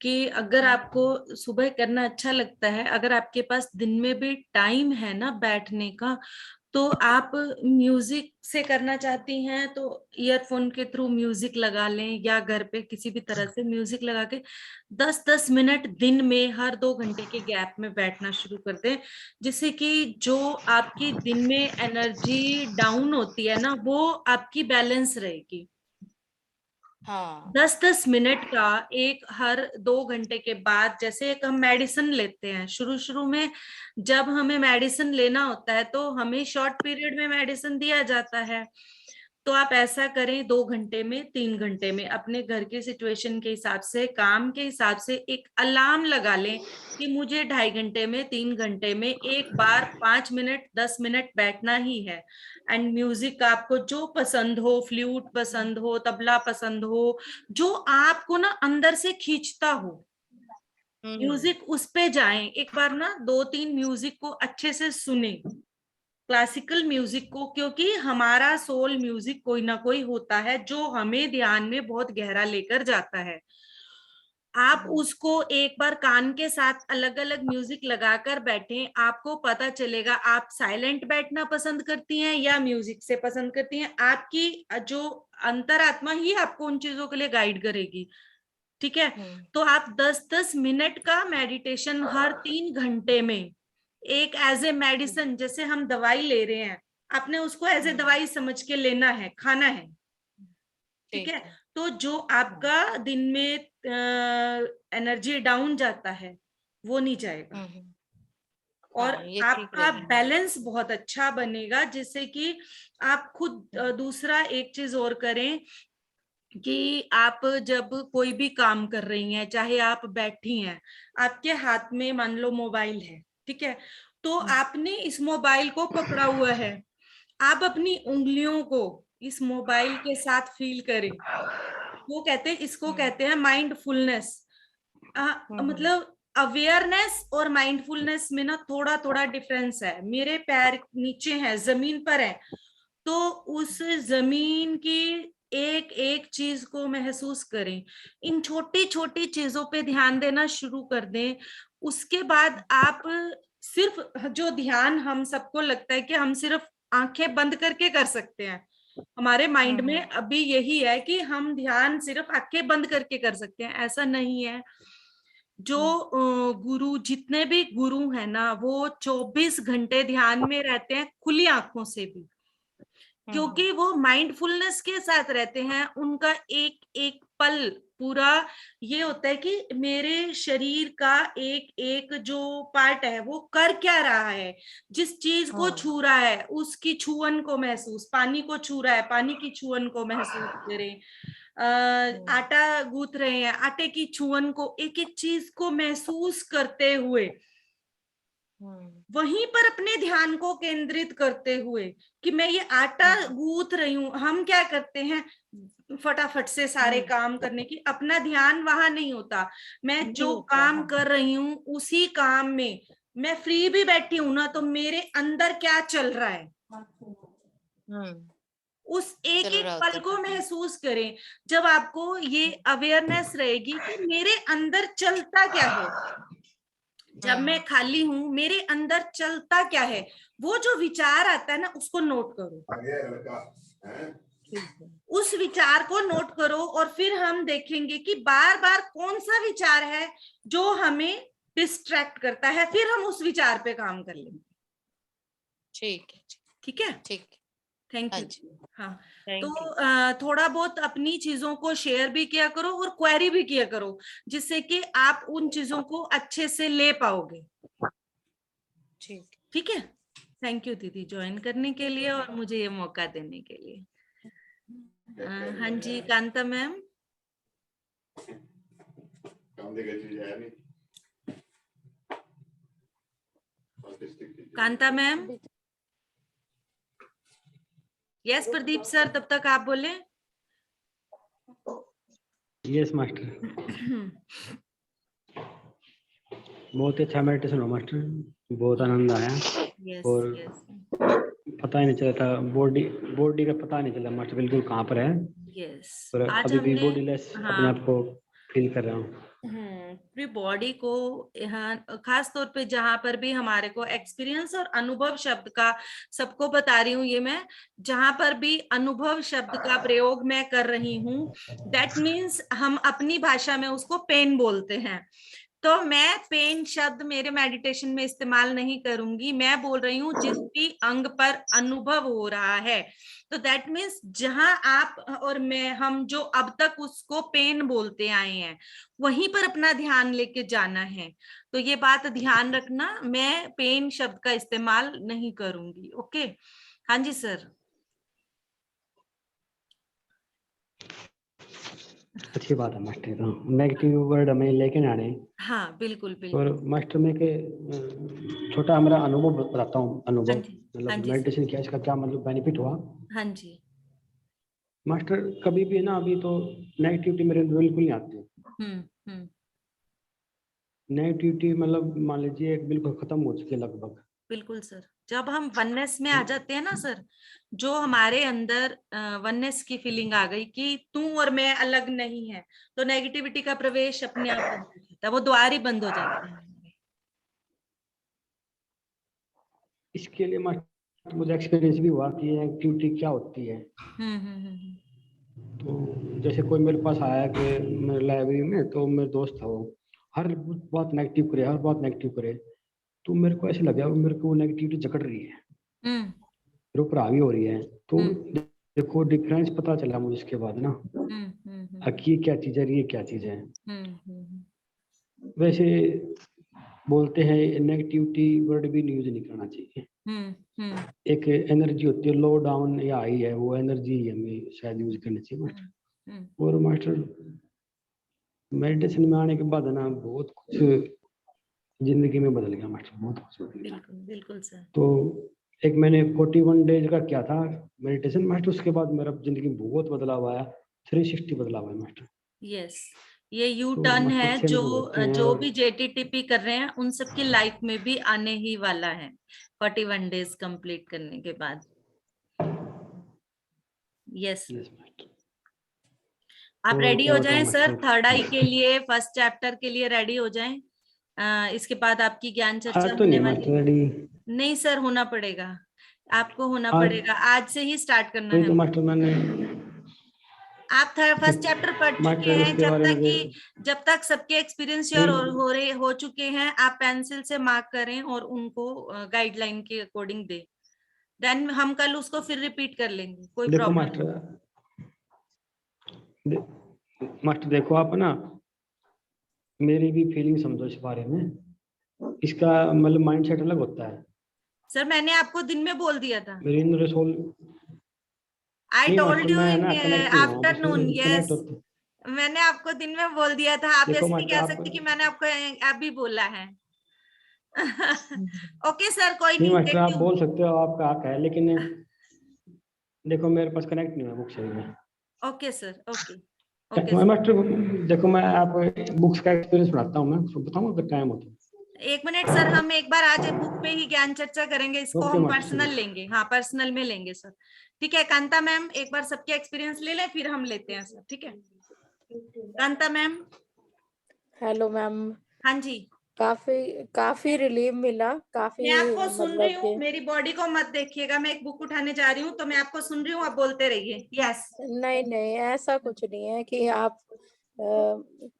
कि अगर है। आपको सुबह करना अच्छा लगता है, अगर आपके पास दिन में भी टाइम है ना बैठने का, तो आप म्यूजिक से करना चाहती हैं तो ईयरफोन के थ्रू म्यूजिक लगा लें या घर पे किसी भी तरह से म्यूजिक लगा के 10-10 मिनट दिन में हर 2 घंटे के गैप में बैठना शुरू कर दें, जिससे कि जो आपकी दिन में एनर्जी डाउन होती है ना वो आपकी बैलेंस रहेगी। हाँ। 10-10 मिनट का एक हर 2 घंटे के बाद, जैसे एक हम मेडिसिन लेते हैं शुरू शुरू में, जब हमें मेडिसिन लेना होता है तो हमें शॉर्ट पीरियड में मेडिसिन दिया जाता है। तो आप ऐसा करें 2 घंटे में 3 घंटे में अपने घर की सिचुएशन के हिसाब से काम के हिसाब से एक अलार्म लगा लें कि मुझे 2.5 घंटे में 3 घंटे में एक बार 5 मिनट 10 मिनट बैठना ही है। एंड म्यूजिक आपको जो पसंद हो, फ्लूट पसंद हो, तबला पसंद हो, जो आपको ना अंदर से खींचता हो हम्म। म्यूजिक, उस पे जाएं। एक बार ना 2-3 म्यूजिक को अच्छे से सुने, क्लासिकल म्यूजिक को, क्योंकि हमारा सोल म्यूजिक कोई ना कोई होता है जो हमें ध्यान में बहुत गहरा लेकर जाता है। आप उसको एक बार कान के साथ अलग अलग म्यूजिक लगाकर बैठें, आपको पता चलेगा आप साइलेंट बैठना पसंद करती हैं या म्यूजिक से पसंद करती हैं। आपकी जो अंतरात्मा ही आपको उन चीजों के लिए गाइड करेगी। ठीक है। हम्म। तो आप 10-10 मिनट का मेडिटेशन हर 3 घंटे में, एक एज ए मेडिसिन, जैसे हम दवाई ले रहे हैं, आपने उसको एज ए हम्म। दवाई समझ के लेना है, खाना है। ठीक है। ठीक है। तो जो आपका दिन में एनर्जी डाउन जाता है वो नहीं जाएगा हम्म। और हाँ, ये ठीक आपका रहेगा। बैलेंस बहुत अच्छा बनेगा, जिससे कि आप खुद दूसरा एक चीज और करें कि आप जब कोई भी काम कर रही हैं, चाहे आप बैठी हैं, आपके हाथ में मान लो मोबाइल है, ठीक है, तो आपने इस मोबाइल को पकड़ा हुआ है, आप अपनी उंगलियों को इस मोबाइल के साथ फील करें। वो कहते हैं, इसको हम्म। कहते हैं माइंडफुलनेस। हम्म। मतलब अवेयरनेस और माइंडफुलनेस में ना थोड़ा थोड़ा डिफरेंस है। मेरे पैर नीचे है, जमीन पर है, तो उस जमीन की एक एक चीज को महसूस करें, इन छोटी छोटी चीजों पे ध्यान देना शुरू कर दें। उसके बाद आप सिर्फ जो ध्यान हम सबको लगता है कि हम सिर्फ आंखें बंद करके कर सकते हैं, हमारे माइंड में अभी यही है कि हम ध्यान सिर्फ आंखें बंद करके कर सकते हैं, ऐसा नहीं है। जो गुरु, जितने भी गुरु हैं ना, वो 24 घंटे ध्यान में रहते हैं खुली आंखों से भी, क्योंकि वो माइंडफुलनेस के साथ रहते हैं। उनका एक एक पल पूरा ये होता है कि मेरे शरीर का एक एक जो पार्ट है वो कर क्या रहा है, जिस चीज को छू रहा है उसकी छुअन को महसूस, पानी को छू रहा है पानी की छुअन को महसूस करें, आटा गूंथ रहे हैं आटे की छुअन को, एक एक चीज को महसूस करते हुए वहीं पर अपने ध्यान को केंद्रित करते हुए कि मैं ये आटा गूंथ रही हूँ। हम क्या करते हैं, फटाफट से सारे काम करने की, अपना ध्यान वहां नहीं होता। मैं जो काम कर रही हूँ उसी काम में मैं फ्री भी बैठी हूं ना, तो मेरे अंदर क्या चल रहा है उस एक एक पल को महसूस करें। जब आपको ये अवेयरनेस रहेगी कि मेरे अंदर चलता क्या है, जब मैं खाली हूं मेरे अंदर चलता क्या है, वो जो विचार आता है ना उसको नोट करो, उस विचार को नोट करो, और फिर हम देखेंगे कि बार बार कौन सा विचार है जो हमें डिस्ट्रैक्ट करता है, फिर हम उस विचार पे काम कर लेंगे। ठीक है, ठीक है, ठीक, थैंक यू। हाँ, तो थोड़ा बहुत अपनी चीजों को शेयर भी किया करो और क्वेरी भी किया करो, जिससे कि आप उन चीजों को अच्छे से ले पाओगे। ठीक है, थैंक यू दीदी ज्वाइन करने के लिए और मुझे ये मौका देने के लिए। हाँ जी, Kanta ma'am. Kanta ma'am. Yes Pradeep sir, तब तक आप बोले। Yes master. बहुत अच्छा मेडिटेशन हो मास्टर, बहुत आनंद आया। yes, और पता ही नहीं चला था, बॉडी का पता नहीं चला मास्टर बिल्कुल कहाँ पर है। और आज अभी भी हमने बॉडीलेस अपने आप को फील कर रहा हूँ। पूरी बॉडी को, यहाँ खास तौर पे जहां पर भी हमारे को एक्सपीरियंस और अनुभव शब्द का सबको बता रही हूँ, ये मैं जहां पर भी अनुभव शब्द का प्रयोग मैं कर रही हूँ, दैट मीन्स हम अपनी भाषा में उसको पेन बोलते हैं। तो मैं पेन शब्द मेरे मेडिटेशन में इस्तेमाल नहीं करूंगी, मैं बोल रही हूँ जिस भी अंग पर अनुभव हो रहा है। तो दैट मीन्स जहां आप और मैं, हम जो अब तक उसको पेन बोलते आए हैं, वहीं पर अपना ध्यान लेके जाना है। तो ये बात ध्यान रखना, मैं पेन शब्द का इस्तेमाल नहीं करूंगी। ओके, हाँ जी सर। अच्छी बात है मास्टर, तो नेगेटिव वर्ड हमें लेके ना आने। हाँ बिल्कुल बिल्कुल। और मास्टर में के छोटा मेरा अनुभव बताता हूँ, अनुभव मतलब मेडिटेशन किया, इसका क्या मतलब बेनिफिट हुआ। हाँ जी मास्टर, कभी भी ना, अभी तो नेगेटिविटी मेरे अंदर बिल्कुल नहीं आती। नेगेटिविटी मतलब मान लीजिए एक बिल्कुल खत्म हो चुकी है लगभग। बिल्कुल सर, जब हम वननेस में आ जाते हैं ना सर, जो हमारे अंदर वननेस की फीलिंग आ गई कि तू और मैं अलग नहीं है, तो नेगेटिविटी का प्रवेश अपने आप बंद हो जाता है, वो द्वार ही बंद हो जाते हैं। इसके लिए मास्टर मुझे एक्सपीरियंस भी हुआ कि नेगेटिविटी क्या होती है। तो जैसे कोई मेरे पास आया कि मेरे लाइब्रेरी में, तो मेरे दोस्त था, वो हर बात नेगेटिव करे, हर बात नेगेटिव करे। तो मेरे को ऐसे लगा मेरे को नेगेटिविटी जकड़ रही है, मेरे ऊपर हावी हो रही है। तो देखो डिफरेंस पता चला मुझे इसके बाद ना, ये क्या चीज है, ये क्या चीज है। वैसे बोलते हैं नेगेटिविटी वर्ड भी यूज नहीं करना चाहिए। एक एनर्जी होती है, लो डाउन या हाई है, वो एनर्जी हमें शायद यूज करनी चाहिए मास्टर। और मास्टर मेडिटेशन में आने के बाद ना बहुत कुछ जिंदगी में बदल गया मास्टर, बहुत कुछ बदल गया। बिल्कुल सर। तो एक मैंने 41 डेज का किया था मेडिटेशन मास्टर, उसके बाद मेरा जिंदगी में बहुत बदलाव आया, 360 बदलाव आया मास्टर। यस, ये यू तो टर्न मास्टर है अच्छे जो अनुभव होते हैं। जो और भी जेटीटीपी कर रहे हैं उन सबकी लाइफ में भी आने ही वाला है 41 डेज कंप्लीट करने के बाद। Yes, yes master. आप और रेडी क्या हो बताऊं जाएं सर, मास्टर। थर्ड आई के लिए फर्स्ट चैप्टर के लिए रेडी हो जाएं। इसके बाद आपकी ज्ञान चर्चा आज तो होने नहीं वाली मास्टर है। रेडी। नहीं सर, होना पड़ेगा, आपको होना आज पड़ेगा, आज से ही स्टार्ट करना वही है। तो मास्टर मैंने आप फर्स्ट चैप्टर पढ़ चुके मास्टर हैं, उसके बारे में जब तक सबके एक्सपीरियंस श्योर नहीं, हो चुके हैं, आप पेंसिल से मार्क करें और उनको गाइडलाइन के अकॉर्डिंग दें। देन हम कल उसको फिर रिपीट कर लेंगे, कोई देखो प्रॉब्लम मास्टर नहीं। मास्टर देखो आप ना मेरी भी फीलिंग समझो इस बारे में। इसका मतलब माइंडसेट अलग होता है। सर मैंने आपको दिन में बोल दिया था, मेरी इंद्र सोल आई नहीं मास्टर, टोल्ड यू मैं इन ना कनेक्ट नहीं हुआ बस, आफ्टरनून। कनेक्ट यस, होता। मैंने आपको दिन में बोल दिया था, आप देखो ऐसे नहीं मास्टर कह आप सकते कि मैंने आपको अभी बोला है। ओके सर, कोई नहीं नहीं, मास्टर आप देखती हूँ। बोल सकते हो, आपका हक है, लेकिन देखो मेरे पास कनेक्ट नहीं हुआ बुक से। ओके सर, ओके ओके मैं सर। मास्टर देखो मैं आप बुक्स का एक्सपीरियंस बनाता हूँ, मैं बताऊंगा अगर टाइम हो तो। एक मिनट सर, हम एक बार आज बुक पे ही ज्ञान चर्चा करेंगे, इसको ओके हम मास्टर पर्सनल चलिए। लेंगे, हाँ पर्सनल में लेंगे सर। ठीक है कांता मैम, एक बार सबके एक्सपीरियंस ले लें फिर हम लेते हैं सर, ठीक है। कांता मैम। Hello ma'am. हाँ जी, काफी काफी रिलीफ मिला, काफी मैं आपको सुन रही मतलब हूँ, कि मेरी बॉडी को मत देखिएगा, मैं एक बुक उठाने जा रही हूँ तो मैं आपको सुन रही हूँ, आप बोलते रहिए। यस। नहीं नहीं, ऐसा कुछ नहीं है कि आप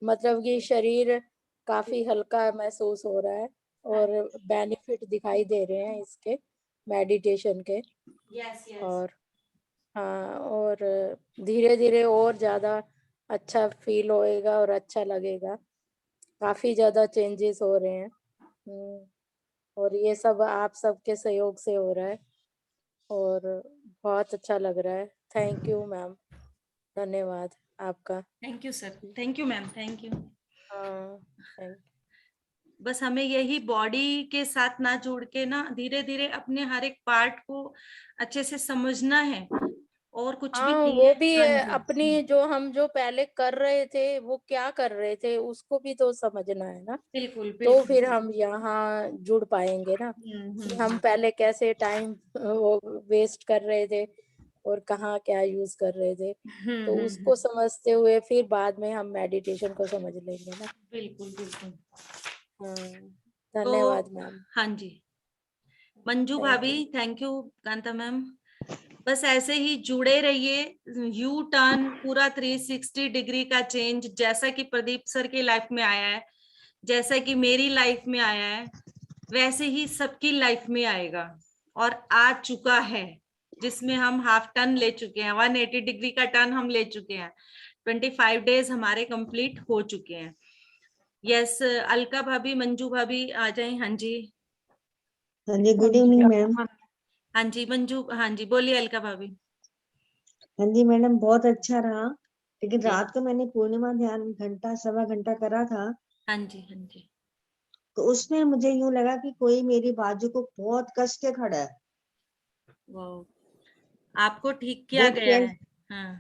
मतलब कि शरीर काफी हल्का महसूस हो रहा है और बेनिफिट दिखाई दे रहे हैं इसके मेडिटेशन के। Yes yes. और हाँ, और धीरे धीरे और ज्यादा अच्छा फील होएगा और अच्छा लगेगा। काफी ज्यादा चेंजेस हो रहे हैं। और ये सब आप सबके सहयोग से हो रहा है और बहुत अच्छा लग रहा है। थैंक यू मैम, धन्यवाद आपका। Thank you sir, thank you ma'am, thank you. हाँ, थैंक बस हमें यही बॉडी के साथ ना जुड़ के ना धीरे धीरे अपने हर एक पार्ट को अच्छे से समझना है, और कुछ भी हाँ, नहीं वो है। भी हाँ है, जी। अपनी जो हम जो पहले कर रहे थे वो क्या कर रहे थे उसको भी तो समझना है ना। बिल्कुल तो बिल्कुल। फिर हम यहाँ जुड़ पाएंगे ना कि हम हम्म। पहले कैसे टाइम वो वेस्ट कर रहे थे और कहाँ क्या यूज कर रहे थे। तो उसको समझते हुए फिर बाद में हम मेडिटेशन को समझ लेंगे ना। बिल्कुल बिल्कुल। हाँ, तो धन्यवाद मैम। हाँ जी, मंजू थैंक भाभी, you. Thank you Kanta ma'am. बस ऐसे ही जुड़े रहिए। यू टर्न पूरा 360 डिग्री का चेंज जैसा कि प्रदीप सर की लाइफ में आया है, जैसा कि मेरी लाइफ में आया है, वैसे ही सबकी लाइफ में आएगा और आ चुका है, जिसमें हम हाफ टर्न ले चुके हैं, 180 डिग्री का टर्न हम ले चुके हैं। 25 डेज हमारे कंप्लीट हो चुके हैं। यस, अलका भाभी, मंजू भाभी आ जाए। हाँ जी। हाँ जी, गुड इवनिंग मैम। हाँ जी मंजू, हाँ जी बोलिए अलका भाभी। हाँ जी मैडम, बहुत अच्छा रहा, लेकिन Yes. रात को मैंने पूर्णिमा ध्यान घंटा सवा घंटा करा था, हाँ जी हाँ जी। तो उसमें मुझे यूं लगा कि कोई मेरी बाजू को बहुत कस के खड़ा है, वाह, आपको ठीक किया बहुत गया टेंस। है। हाँ,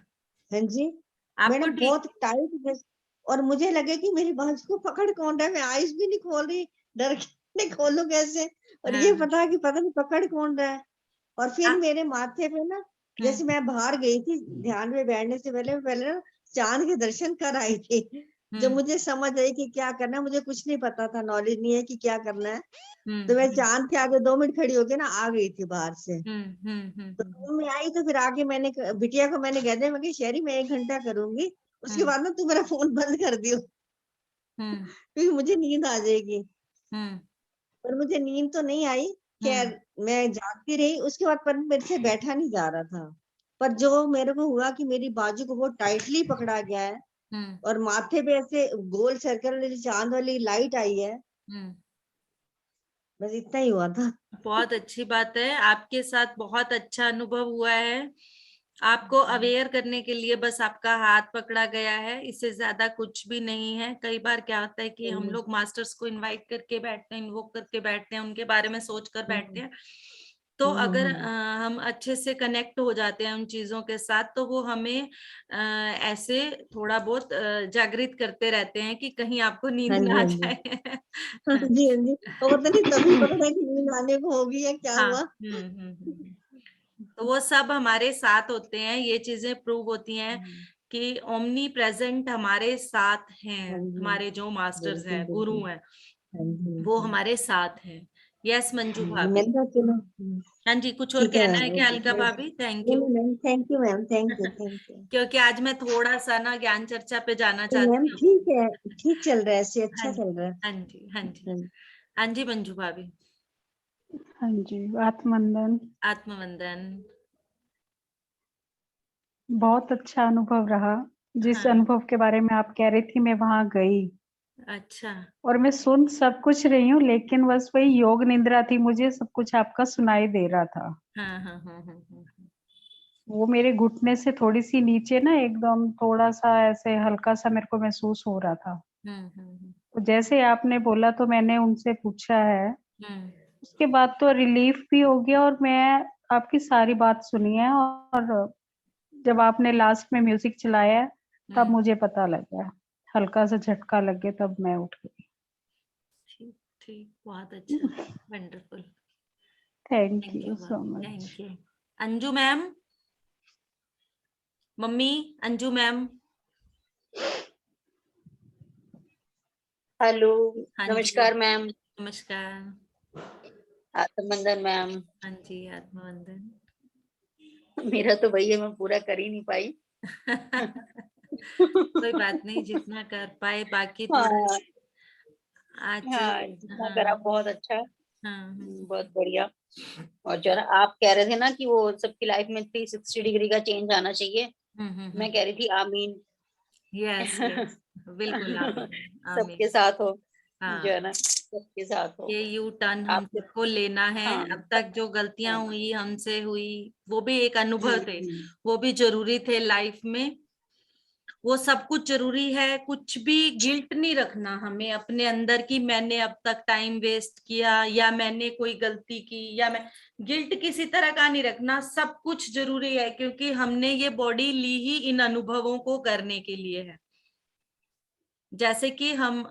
हाँ जी आपको मैडम, ठीक। बहुत टाइट। और मुझे लगे कि मेरी बाजू को पकड़ कौन रहा है, मैं आईज भी नहीं खोल रही, डर के नहीं खोलूं कैसे, और ये हाँ, पता कि पता नहीं पकड़ कौन रहा है। और आ, फिर मेरे माथे पे ना, जैसे मैं बाहर गई थी ध्यान में बैठने से पहले ना चांद के दर्शन कर आई थी, जो मुझे समझ आई कि क्या करना है। मुझे कुछ नहीं पता था, नॉलेज नहीं है कि क्या करना है, तो मैं चांद के आगे 2 मिनट खड़ी होके ना आ गई थी बाहर से। तो रूम में आई तो फिर आके मैंने बिटिया को मैंने कह दिया, मैं शहरी मैं 1 घंटा करूंगी, उसके बाद ना तू मेरा फोन बंद कर दियो, क्योंकि मुझे नींद आ जाएगी। पर मुझे नींद तो नहीं आई, खैर मैं जागती रही। उसके बाद पर मेरे से बैठा नहीं जा रहा था, पर जो मेरे को हुआ कि मेरी बाजू को बहुत टाइटली पकड़ा गया है और माथे पे ऐसे गोल सर्कल वाली चांद वाली लाइट आई है, बस इतना ही हुआ था। बहुत अच्छी बात है, आपके साथ बहुत अच्छा अनुभव हुआ है। आपको अवेयर करने के लिए बस आपका हाथ पकड़ा गया है, इससे ज्यादा कुछ भी नहीं है। कई बार क्या होता है कि हम लोग मास्टर्स को इनवाइट करके बैठते हैं, इन्वोक करके बैठते हैं, उनके बारे में सोच कर बैठते हैं, तो अगर हम अच्छे से कनेक्ट हो जाते हैं उन चीजों के साथ, तो वो हमें ऐसे थोड़ा बहुत जागृत करते रहते हैं कि कहीं आपको नींद हाँ जी, ना आ हाँ जी। जाए। हाँ जी, हाँ जी। तो पता नहीं तभी पता नहीं कि नींद आने को होगी या क्या हाँ, हुआ। तो वो सब हमारे साथ होते हैं, ये चीजें प्रूव होती हैं कि ओमनी प्रेजेंट हमारे साथ हैं। हाँ जी, हमारे जो मास्टर्स बिल्कुल, हैं, गुरु बिल्कुल। हैं, हाँ जी, वो हाँ हमारे साथ हैं। यस मंजू जी। भाभी। मैंने कहा चलो हाँ जी, कुछ और ठीक है कहना है मैम, क्या ओके। अलका भाभी? थैंक नहीं यू। नहीं ma'am, thank you ma'am, thank you, thank you. क्योंकि आज मैं थोड़ा सा ना ज्ञान चर्चा पे जाना तो मैम चाहती हूँ। ठीक है, ठीक चल रहा है, ऐसे हाँ अच्छा चल रहा है। हाँ जी, हाँ जी, हाँ हाँ जी मंजू भाभी। हाँ जी, आत्मवंदन। आत्मवंदन। बहुत अच्छा अनुभव रहा। जिस हाँ, अनुभव के बारे में आप कह रही थी, मैं वहां गई अच्छा। और मैं सुन सब कुछ रही हूँ, लेकिन बस वही योग निद्रा थी, मुझे सब कुछ आपका सुनाई दे रहा था। हाँ हाँ हाँ हाँ हाँ। वो मेरे घुटने से थोड़ी सी नीचे ना, एकदम थोड़ा सा ऐसे हल्का सा मेरे को महसूस हो रहा था। हम्म। तो जैसे आपने बोला तो मैंने उनसे पूछा है, हम्म। उसके बाद तो रिलीफ भी हो गया और मैं आपकी सारी बात सुनी है। और जब आपने लास्ट में म्यूजिक चलाया है, तब मुझे पता लगा, हल्का सा झटका लग गया, तब मैं उठ गई। ठीक ठीक, बहुत अच्छा, wonderful. Thank thank you you so भाभी, much. Thank you. Anju ma'am, mummy, Anju ma'am. Hello, हाँ जी, नमस्कार मैम। नमस्कार। आत्मवंदन मैम। हाँ जी, आत्मवंदन। मेरा तो भैया मैं पूरा कर ही नहीं पाई। कोई बात नहीं, जितना कर पाए, बाकी थोड़ा हाँ आज। हाँ, जितना हाँ करा बहुत अच्छा, हाँ बहुत बढ़िया। और जो है ना, आप कह रहे थे ना कि वो सबकी लाइफ में 360 डिग्री का चेंज आना चाहिए, मैं कह रही थी आमीन। यस यस, बिल्कुल आमीन सबके आमीन। साथ हो, जो हाँ, है ना, सबके साथ हो। ये यू टर्न हम आपके सबको लेना है। हाँ अब तक जो गलतियां हाँ। हुई हमसे हुई, वो भी एक अनुभव थे, हम्म। वो भी जरूरी थे लाइफ में। वो सब कुछ जरूरी है, कुछ भी गिल्ट नहीं रखना हमें अपने अंदर की मैंने अब तक टाइम वेस्ट किया, या मैंने कोई गलती की, या मैं गिल्ट किसी तरह का नहीं रखना। सब कुछ जरूरी है, क्योंकि हमने ये बॉडी ली ही इन अनुभवों को करने के लिए है। जैसे कि हम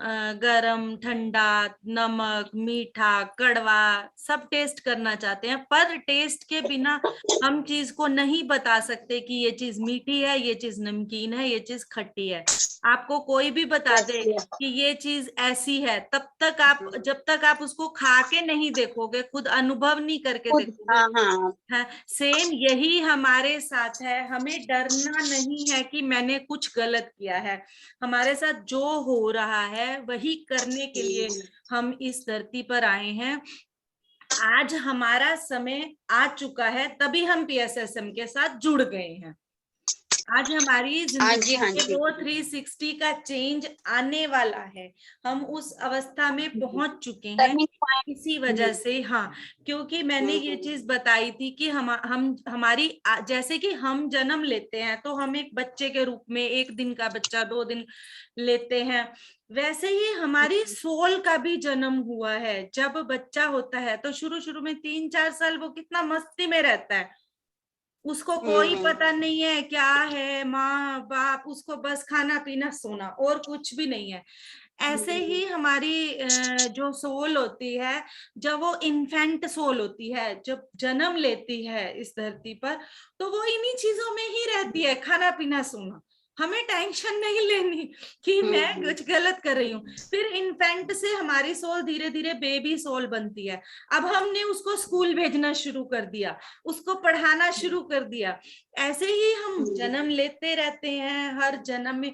गरम, ठंडा, नमक, मीठा, कड़वा सब टेस्ट करना चाहते हैं, पर टेस्ट के बिना हम चीज को नहीं बता सकते कि ये चीज मीठी है, ये चीज नमकीन है, ये चीज खट्टी है। आपको कोई भी बता दे कि ये चीज ऐसी है, तब तक आप, जब तक आप उसको खा के नहीं देखोगे, खुद अनुभव नहीं करके खुद देखोगे। हाँ हाँ। हाँ, सेम यही हमारे साथ है। हमें डरना नहीं है कि मैंने कुछ गलत किया है। हमारे साथ जो हो रहा है वही करने के लिए हम इस धरती पर आए हैं। आज हमारा समय आ चुका है, तभी हम पीएसएसएम के साथ जुड़ गए हैं। आज हमारी हाँ जी, जिंदगी हाँ में जी। वो 360 का चेंज आने वाला है। हम उस अवस्था में पहुंच चुके हैं टर्निंग पॉइंट। इसी वजह से। हाँ, क्योंकि मैंने ये चीज बताई थी कि हम हमारी जैसे कि हम जन्म लेते हैं तो हम एक बच्चे के रूप में, 1 दिन का बच्चा, 2 दिन लेते हैं, वैसे ही हमारी सोल का भी जन्म हुआ है। जब बच्चा होता है तो शुरू शुरू में 3-4 साल वो कितना मस्ती में रहता है, उसको कोई पता नहीं है क्या है, माँ बाप, उसको बस खाना पीना सोना, और कुछ भी नहीं है। ऐसे ही हमारी जो सोल होती है, जब वो इन्फेंट सोल होती है, जब जन्म लेती है इस धरती पर, तो वो इन्हीं चीजों में ही रहती है, खाना पीना सोना। हमें टेंशन नहीं लेनी कि मैं कुछ गलत कर रही हूँ। फिर इन्फेंट से हमारी सोल धीरे धीरे बेबी सोल बनती है। अब हमने उसको स्कूल भेजना शुरू कर दिया, उसको पढ़ाना शुरू कर दिया। ऐसे ही हम जन्म लेते रहते हैं, हर जन्म में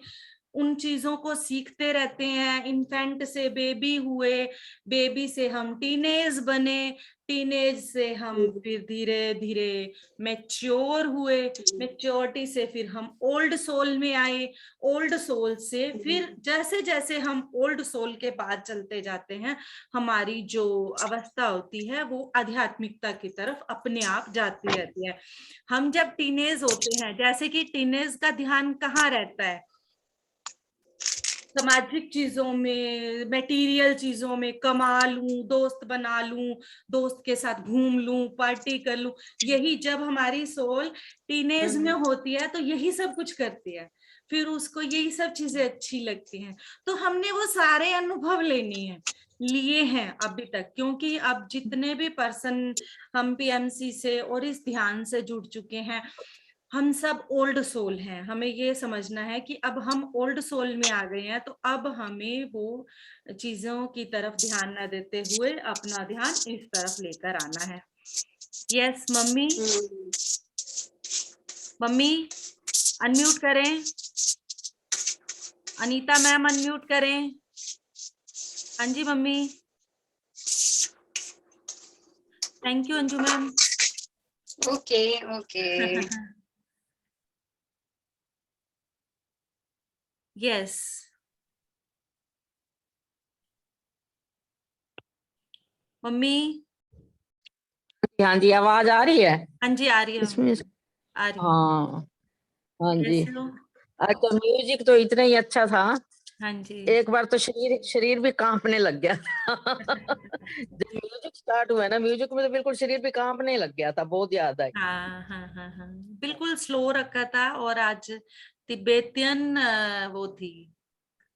उन चीजों को सीखते रहते हैं। इन्फेंट से बेबी हुए, बेबी से हम टीनेज बने, टीनेज से हम फिर धीरे धीरे मैच्योर हुए, मैच्योरिटी से फिर हम ओल्ड सोल में आए, ओल्ड सोल से फिर जैसे जैसे हम ओल्ड सोल के बाद चलते जाते हैं, हमारी जो अवस्था होती है वो आध्यात्मिकता की तरफ अपने आप जाती रहती है। हम जब टीनेज होते हैं, जैसे कि टीनेज का ध्यान कहाँ रहता है? सामाजिक चीजों में, मटेरियल चीजों में कमा लूं, दोस्त बना लूं, दोस्त के साथ घूम लूं, पार्टी कर लूं, यही जब हमारी सोल टीनेज में होती है तो यही सब कुछ करती है, फिर उसको यही सब चीजें अच्छी लगती हैं। तो हमने वो सारे अनुभव लिए हैं अभी तक, क्योंकि अब जितने भी पर्सन हम पीएमसी से और इस ध्यान से जुड़ चुके हैं, हम सब ओल्ड सोल हैं। हमें ये समझना है कि अब हम ओल्ड सोल में आ गए हैं, तो अब हमें वो चीजों की तरफ ध्यान न देते हुए अपना ध्यान इस तरफ लेकर आना है। यस मम्मी, मम्मी अनम्यूट करें, अनीता मैम अनम्यूट करें। हाँ जी mummy, thank you Anju ma'am. Okay okay. Yes mummy. हाँ जी, आवाज आ रही है? हाँ जी आ रही है, इसमें आ रही है। हाँ हाँ जी। कैसे हो? अच्छा, म्यूजिक तो इतना ही अच्छा था, हाँ जी। एक बार तो शरीर भी कांपने लग गया। जब म्यूजिक स्टार्ट हुआ ना, म्यूजिक में तो बिल्कुल शरीर भी कांपने लग गया था, बहुत याद आई। हाँ हाँ हाँ हाँ, बिल्कुल स्लो रखा था, और आज तिब्बतियन वो थी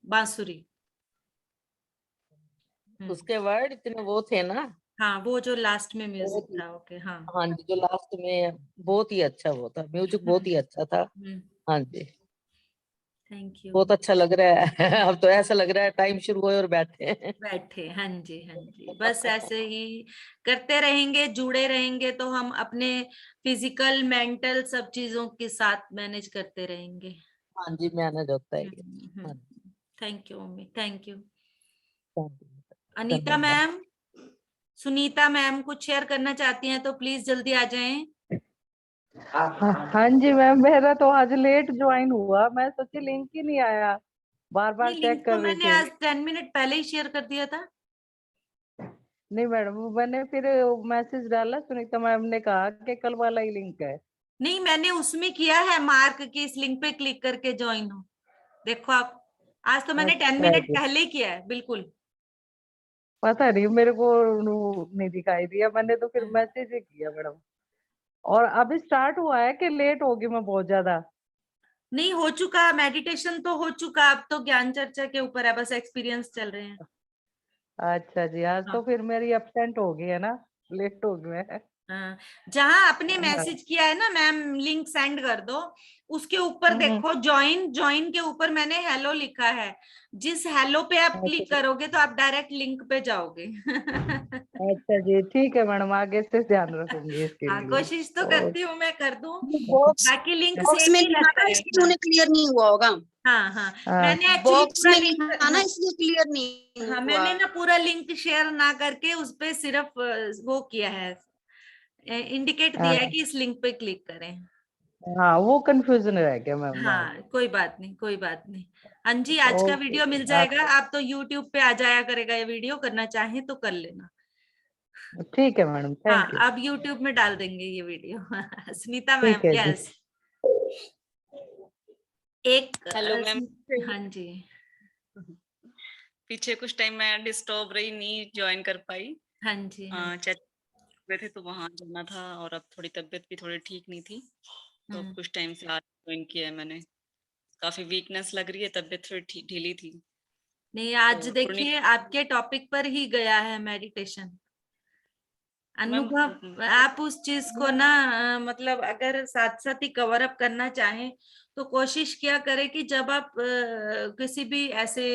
बांसुरी। उसके वर्ड इतने वो थे ना। हाँ, वो जो लास्ट में म्यूजिक बहुत ही, था। ओके हाँ। हाँ जी, जो लास्ट में बहुत ही अच्छा वो था, म्यूजिक बहुत ही अच्छा था। हाँ जी, थैंक यू। बहुत अच्छा लग रहा है। अब तो ऐसा लग रहा है टाइम शुरू हुए और बैठे हैं। बैठे, हाँ जी हाँ जी, बस ऐसे ही करते रहेंगे, जुड़े रहेंगे तो हम अपने फिजिकल मेंटल सब चीजों के साथ मैनेज करते रहेंगे। हाँ जी, मैनेज होता है ये। हाँ जी, thank you mummy, thank you. thank you, Anita धन्यवाद। मैम, सुनीता मैम कुछ शेयर करना चाहती हैं तो प्लीज जल्दी आ जाएं। हाँ जी मैम, मेरा तो आज लेट ज्वाइन हुआ, मैं सोची लिंक ही नहीं आया, बार बार नहीं, लिंक चेक तो कर रही मैंने थी। आज 10 मिनट पहले ही शेयर कर दिया था। नहीं मैडम, मैंने फिर मैसेज डाला, सुनीता मैम ने कहा कि कल वाला ही लिंक है। नहीं, मैंने उसमें किया है मार्क कि इस लिंक पे क्लिक करके ज्वाइन हो। देखो आप, आज तो मैंने 10 अच्छा मिनट जी, पहले ही किया है, बिल्कुल। पता नहीं मेरे को नहीं दिखाई दिया, मैंने तो फिर मैसेज ही किया मैडम। और अभी स्टार्ट हुआ है कि लेट होगी मैं बहुत ज्यादा? नहीं, हो चुका मेडिटेशन तो हो चुका, अब तो ज्ञान चर्चा के ऊपर है, बस एक्सपीरियंस चल रहे हैं। अच्छा जी, आज तो हाँ फिर मेरी एब्सेंट हो गई है ना, लेट हो गई मैं। हाँ, जहां आपने हाँ। मैसेज किया है ना मैम, लिंक सेंड कर दो, उसके ऊपर हम्म, देखो ज्वाइन, ज्वाइन के ऊपर मैंने हेलो लिखा है। जिस हेलो पे आप अच्छा क्लिक करोगे तो आप डायरेक्ट लिंक पे जाओगे। अच्छा जी, ठीक है मैडम, आगे से ध्यान रखूंगी इसके हाँ, लिए। कोशिश तो और करती हूँ मैं, कर दूं। बॉक्स बाकी लिंक बॉक्स सेम में ही लिखा रहता ना, है इसलिए अपना। उन्हें क्लियर नहीं हुआ होगा। हाँ हाँ, हाँ, मैंने एक्चुअली बॉक्स पूरा में लिंक, लिखा ना, हाँ इसलिए क्लियर नहीं हाँ, हुआ। मैंने ना पूरा लिंक शेयर ना करके उस पे सिर्फ वो किया है, इंडिकेट दिया है हाँ, कि इस लिंक पे क्लिक करें। हाँ, वो कंफ्यूजन रह गया मैम वहाँ हाँ, पे। कोई बात नहीं, कोई बात नहीं। हाँ जी, आज का ओके, वीडियो मिल जाएगा, आप तो यूट्यूब पे आ जाया करेगा, ये वीडियो करना चाहें तो कर लेना। ठीक है मैडम, हाँ, थैंक यू। अब यूट्यूब में डाल देंगे ये वीडियो। सुनीता मैम, ठीक है जी। यस। एक हेलो मैम। हाँ जी। पीछे कुछ टाइम मैं डिस्टर्ब रही, नहीं ज्वाइन कर पाई। हाँ जी। हाँ चेक हुए थे तो वहां जाना था, और अब थोड़ी तबीयत भी थोड़ी ठीक नहीं थी, तो अब कुछ टाइम से आज ज्वाइन किया है मैंने। काफी वीकनेस लग रही है, तबीयत थोड़ी ढीली थी। नहीं, आज तो देखिए आपके टॉपिक पर ही गया है मेडिटेशन, मैम अनुभव। आप उस चीज को ना मतलब अगर साथ साथ ही कवर अप करना चाहें तो कोशिश किया करें कि जब आप किसी भी ऐसे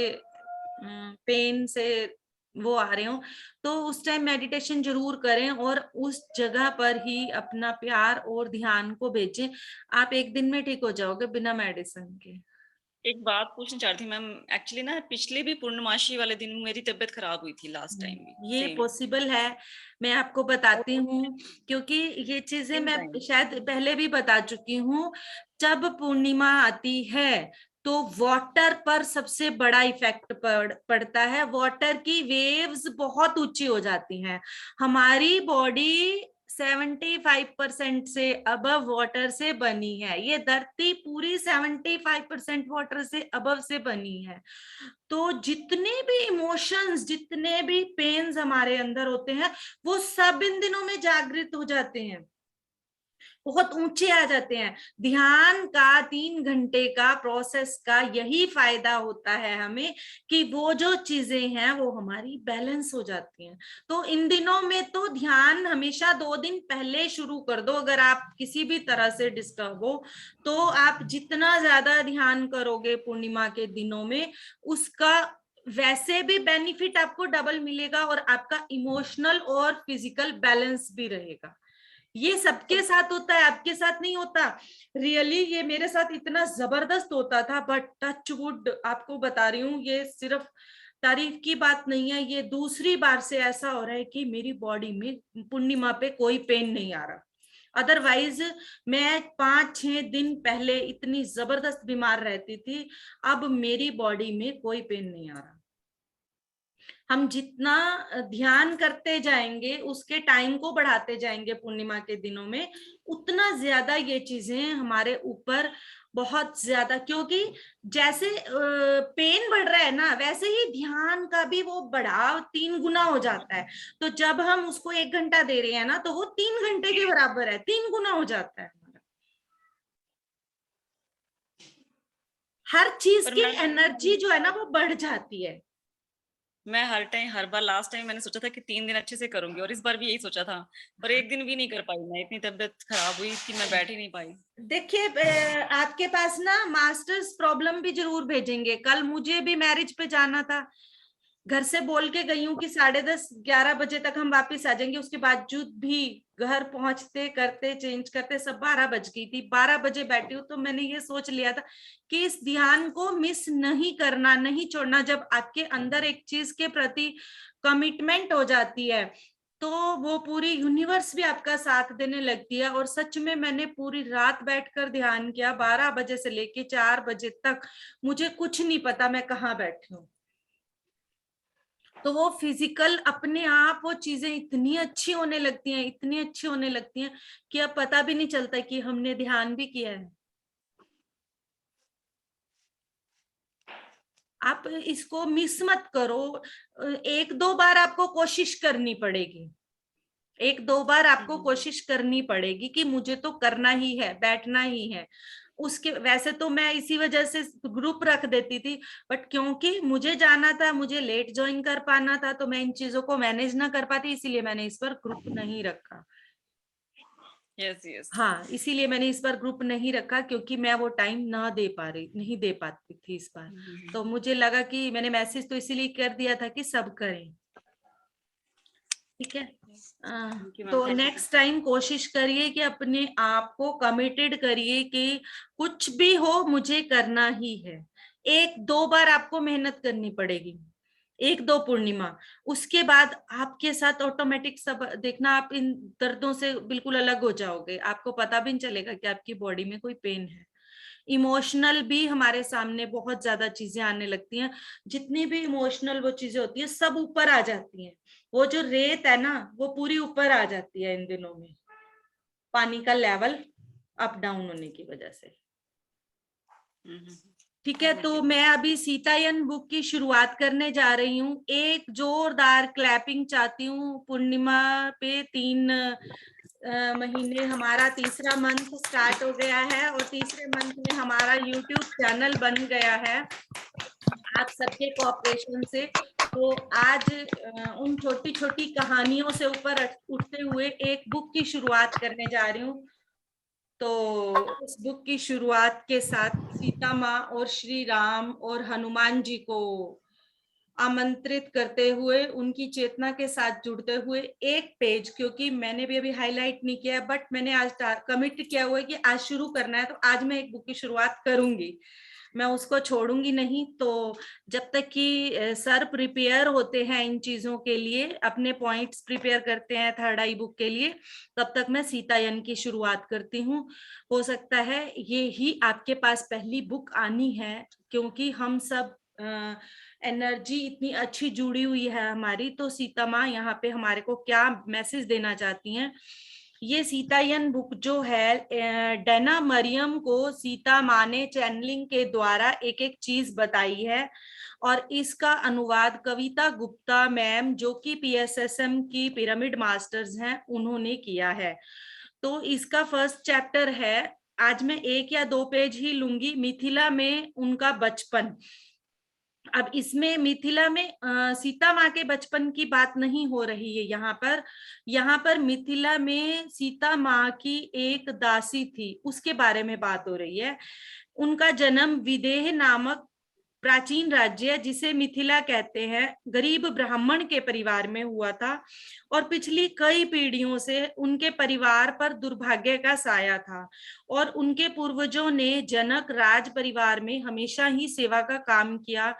पेन से वो आ रहे हो तो उस टाइम मेडिटेशन जरूर करें, और उस जगह पर ही अपना प्यार और ध्यान को भेजें। आप एक दिन में ठीक हो जाओगे बिना मेडिसिन के। एक बात पूछना चाह रही थी मैम, एक्चुअली ना पिछले भी पूर्णमासी वाले दिन मेरी तबीयत खराब हुई थी, लास्ट टाइम भी ये सेम पॉसिबल है, मैं आपको बताती हूँ, क्योंकि ये चीजें सेम मैं टाइम। शायद पहले भी बता चुकी हूँ। जब पूर्णिमा आती है तो वाटर पर सबसे बड़ा इफेक्ट पड़ता है, वाटर की वेव्स बहुत ऊंची हो जाती हैं, हमारी बॉडी 75% से अबव वाटर से बनी है। ये धरती पूरी 75% वाटर से अबव से बनी है। तो जितने भी इमोशंस, जितने भी पेन्स हमारे अंदर होते हैं, वो सब इन दिनों में जागृत हो जाते हैं, बहुत ऊंचे आ जाते हैं। ध्यान का 3 घंटे का प्रोसेस का यही फायदा होता है हमें कि वो जो चीजें हैं वो हमारी बैलेंस हो जाती हैं। तो इन दिनों में तो ध्यान हमेशा 2 दिन पहले शुरू कर दो। अगर आप किसी भी तरह से डिस्टर्ब हो तो आप जितना ज्यादा ध्यान करोगे पूर्णिमा के दिनों में, उसका वैसे भी बेनिफिट आपको डबल मिलेगा और आपका इमोशनल और फिजिकल बैलेंस भी रहेगा। ये सबके साथ होता है, आपके साथ नहीं होता। रियली ये मेरे साथ इतना जबरदस्त होता था, बट टच वुड आपको बता रही हूँ, ये सिर्फ तारीफ की बात नहीं है, ये दूसरी बार से ऐसा हो रहा है कि मेरी बॉडी में पूर्णिमा पे कोई पेन नहीं आ रहा। अदरवाइज मैं 5-6 दिन पहले इतनी जबरदस्त बीमार रहती थी, अब मेरी बॉडी में कोई पेन नहीं आ रहा। हम जितना ध्यान करते जाएंगे, उसके टाइम को बढ़ाते जाएंगे पूर्णिमा के दिनों में, उतना ज्यादा ये चीजें हमारे ऊपर बहुत ज्यादा, क्योंकि जैसे पेन बढ़ रहा है ना, वैसे ही ध्यान का भी वो बढ़ाव 3 गुना हो जाता है। तो जब हम उसको 1 घंटा दे रहे हैं ना, तो वो 3 घंटे के बराबर है, 3 गुना हो जाता है। हर चीज की एनर्जी जो है ना वो बढ़ जाती है। मैं हर बार लास्ट टाइम मैंने सोचा था कि 3 दिन अच्छे से करूंगी, और इस बार भी यही सोचा था, पर 1 दिन भी नहीं कर पाई मैं। इतनी तबीयत खराब हुई कि मैं बैठ ही नहीं पाई। देखिए, आपके पास ना मास्टर्स प्रॉब्लम भी जरूर भेजेंगे। कल मुझे भी मैरिज पे जाना था, घर से बोल के गई हूँ कि 10:30-11 बजे तक हम वापस आ जाएंगे। उसके बावजूद भी घर पहुंचते करते चेंज करते सब 12 बज गई थी। 12 बजे बैठी हूँ, तो मैंने ये सोच लिया था कि इस ध्यान को मिस नहीं करना, नहीं छोड़ना। जब आपके अंदर एक चीज के प्रति कमिटमेंट हो जाती है तो वो पूरी यूनिवर्स भी आपका साथ देने लगती है। और सच में मैंने पूरी रात बैठकर ध्यान किया, 12 बजे से लेके 4 बजे तक। मुझे कुछ नहीं पता मैं कहाँ बैठी हूँ। तो वो फिजिकल अपने आप वो चीजें इतनी अच्छी होने लगती हैं, इतनी अच्छी होने लगती हैं कि अब पता भी नहीं चलता कि हमने ध्यान भी किया है। आप इसको मिस मत करो। 1-2 बार आपको कोशिश करनी पड़ेगी, 1-2 बार आपको कोशिश करनी पड़ेगी कि मुझे तो करना ही है, बैठना ही है। उसके वैसे तो मैं इसी वजह से ग्रुप रख देती थी, बट क्योंकि मुझे जाना था, मुझे लेट ज्वाइन कर पाना था, तो मैं इन चीजों को मैनेज ना कर पाती, इसीलिए मैंने इस पर ग्रुप नहीं रखा। यस। हाँ, इसीलिए मैंने इस बार ग्रुप नहीं रखा, क्योंकि मैं वो टाइम नहीं दे पाती थी इस बार। तो मुझे लगा कि मैंने मैसेज तो इसीलिए कर दिया था कि सब करें, ठीक है। तो नेक्स्ट टाइम कोशिश करिए कि अपने आप को कमिटेड करिए कि कुछ भी हो मुझे करना ही है। 1-2 बार आपको मेहनत करनी पड़ेगी, 1-2 पूर्णिमा। उसके बाद आपके साथ ऑटोमेटिक सब देखना, आप इन दर्दों से बिल्कुल अलग हो जाओगे। आपको पता भी नहीं चलेगा कि आपकी बॉडी में कोई पेन है। इमोशनल भी हमारे सामने बहुत ज्यादा चीजें आने लगती हैं। जितनी भी इमोशनल वो चीजें होती है सब ऊपर आ जाती हैं। वो जो रेत है ना वो पूरी ऊपर आ जाती है इन दिनों में, पानी का लेवल अप डाउन होने की वजह से। ठीक है, तो मैं अभी सीतायन बुक की शुरुआत करने जा रही हूँ। एक जोरदार क्लैपिंग चाहती हूँ। पूर्णिमा पे 3 महीने, हमारा तीसरा मंथ स्टार्ट हो गया है और तीसरे मंथ में हमारा YouTube चैनल बन गया है आप सबके कोऑपरेशन से। तो आज उन छोटी छोटी कहानियों से ऊपर उठते हुए एक बुक की शुरुआत करने जा रही हूँ। तो उस बुक की शुरुआत के साथ सीता माँ और श्री राम और हनुमान जी को आमंत्रित करते हुए, उनकी चेतना के साथ जुड़ते हुए एक पेज, क्योंकि मैंने भी अभी हाईलाइट नहीं किया, बट मैंने आज कमिट किया हुआ है कि आज शुरू करना है, तो आज मैं एक बुक की शुरुआत करूंगी, मैं उसको छोड़ूंगी नहीं। तो जब तक कि सर प्रिपेयर होते हैं इन चीजों के लिए, अपने पॉइंट्स प्रिपेयर करते हैं 3rd आई बुक के लिए, तब तक मैं सीतायन की शुरुआत करती हूँ। हो सकता है ये ही आपके पास पहली बुक आनी है, क्योंकि हम सब एनर्जी इतनी अच्छी जुड़ी हुई है हमारी। तो सीता माँ यहाँ पे हमारे को क्या मैसेज देना चाहती हैं ये सीतायन बुक जो है, डैना मरियम को सीता माँ ने चैनलिंग के द्वारा एक एक चीज बताई है, और इसका अनुवाद कविता गुप्ता मैम जो कि PSSM की पिरामिड मास्टर्स हैं उन्होंने किया है। तो इसका फर्स्ट चैप्टर है, आज मैं 1 या 2 पेज ही लूंगी, मिथिला में उनका बचपन। अब इसमें मिथिला में सीता माँ के बचपन की बात नहीं हो रही है यहाँ पर मिथिला में सीता माँ की एक दासी थी, उसके बारे में बात हो रही है। उनका जन्म विदेह नामक प्राचीन राज्य जिसे मिथिला कहते हैं, गरीब ब्राह्मण के परिवार में हुआ था, और पिछली कई पीढ़ियों से उनके परिवार पर दुर्भाग्य का साया था, और उनके पूर्वजों ने जनक राज परिवार में हमेशा ही सेवा का काम किया।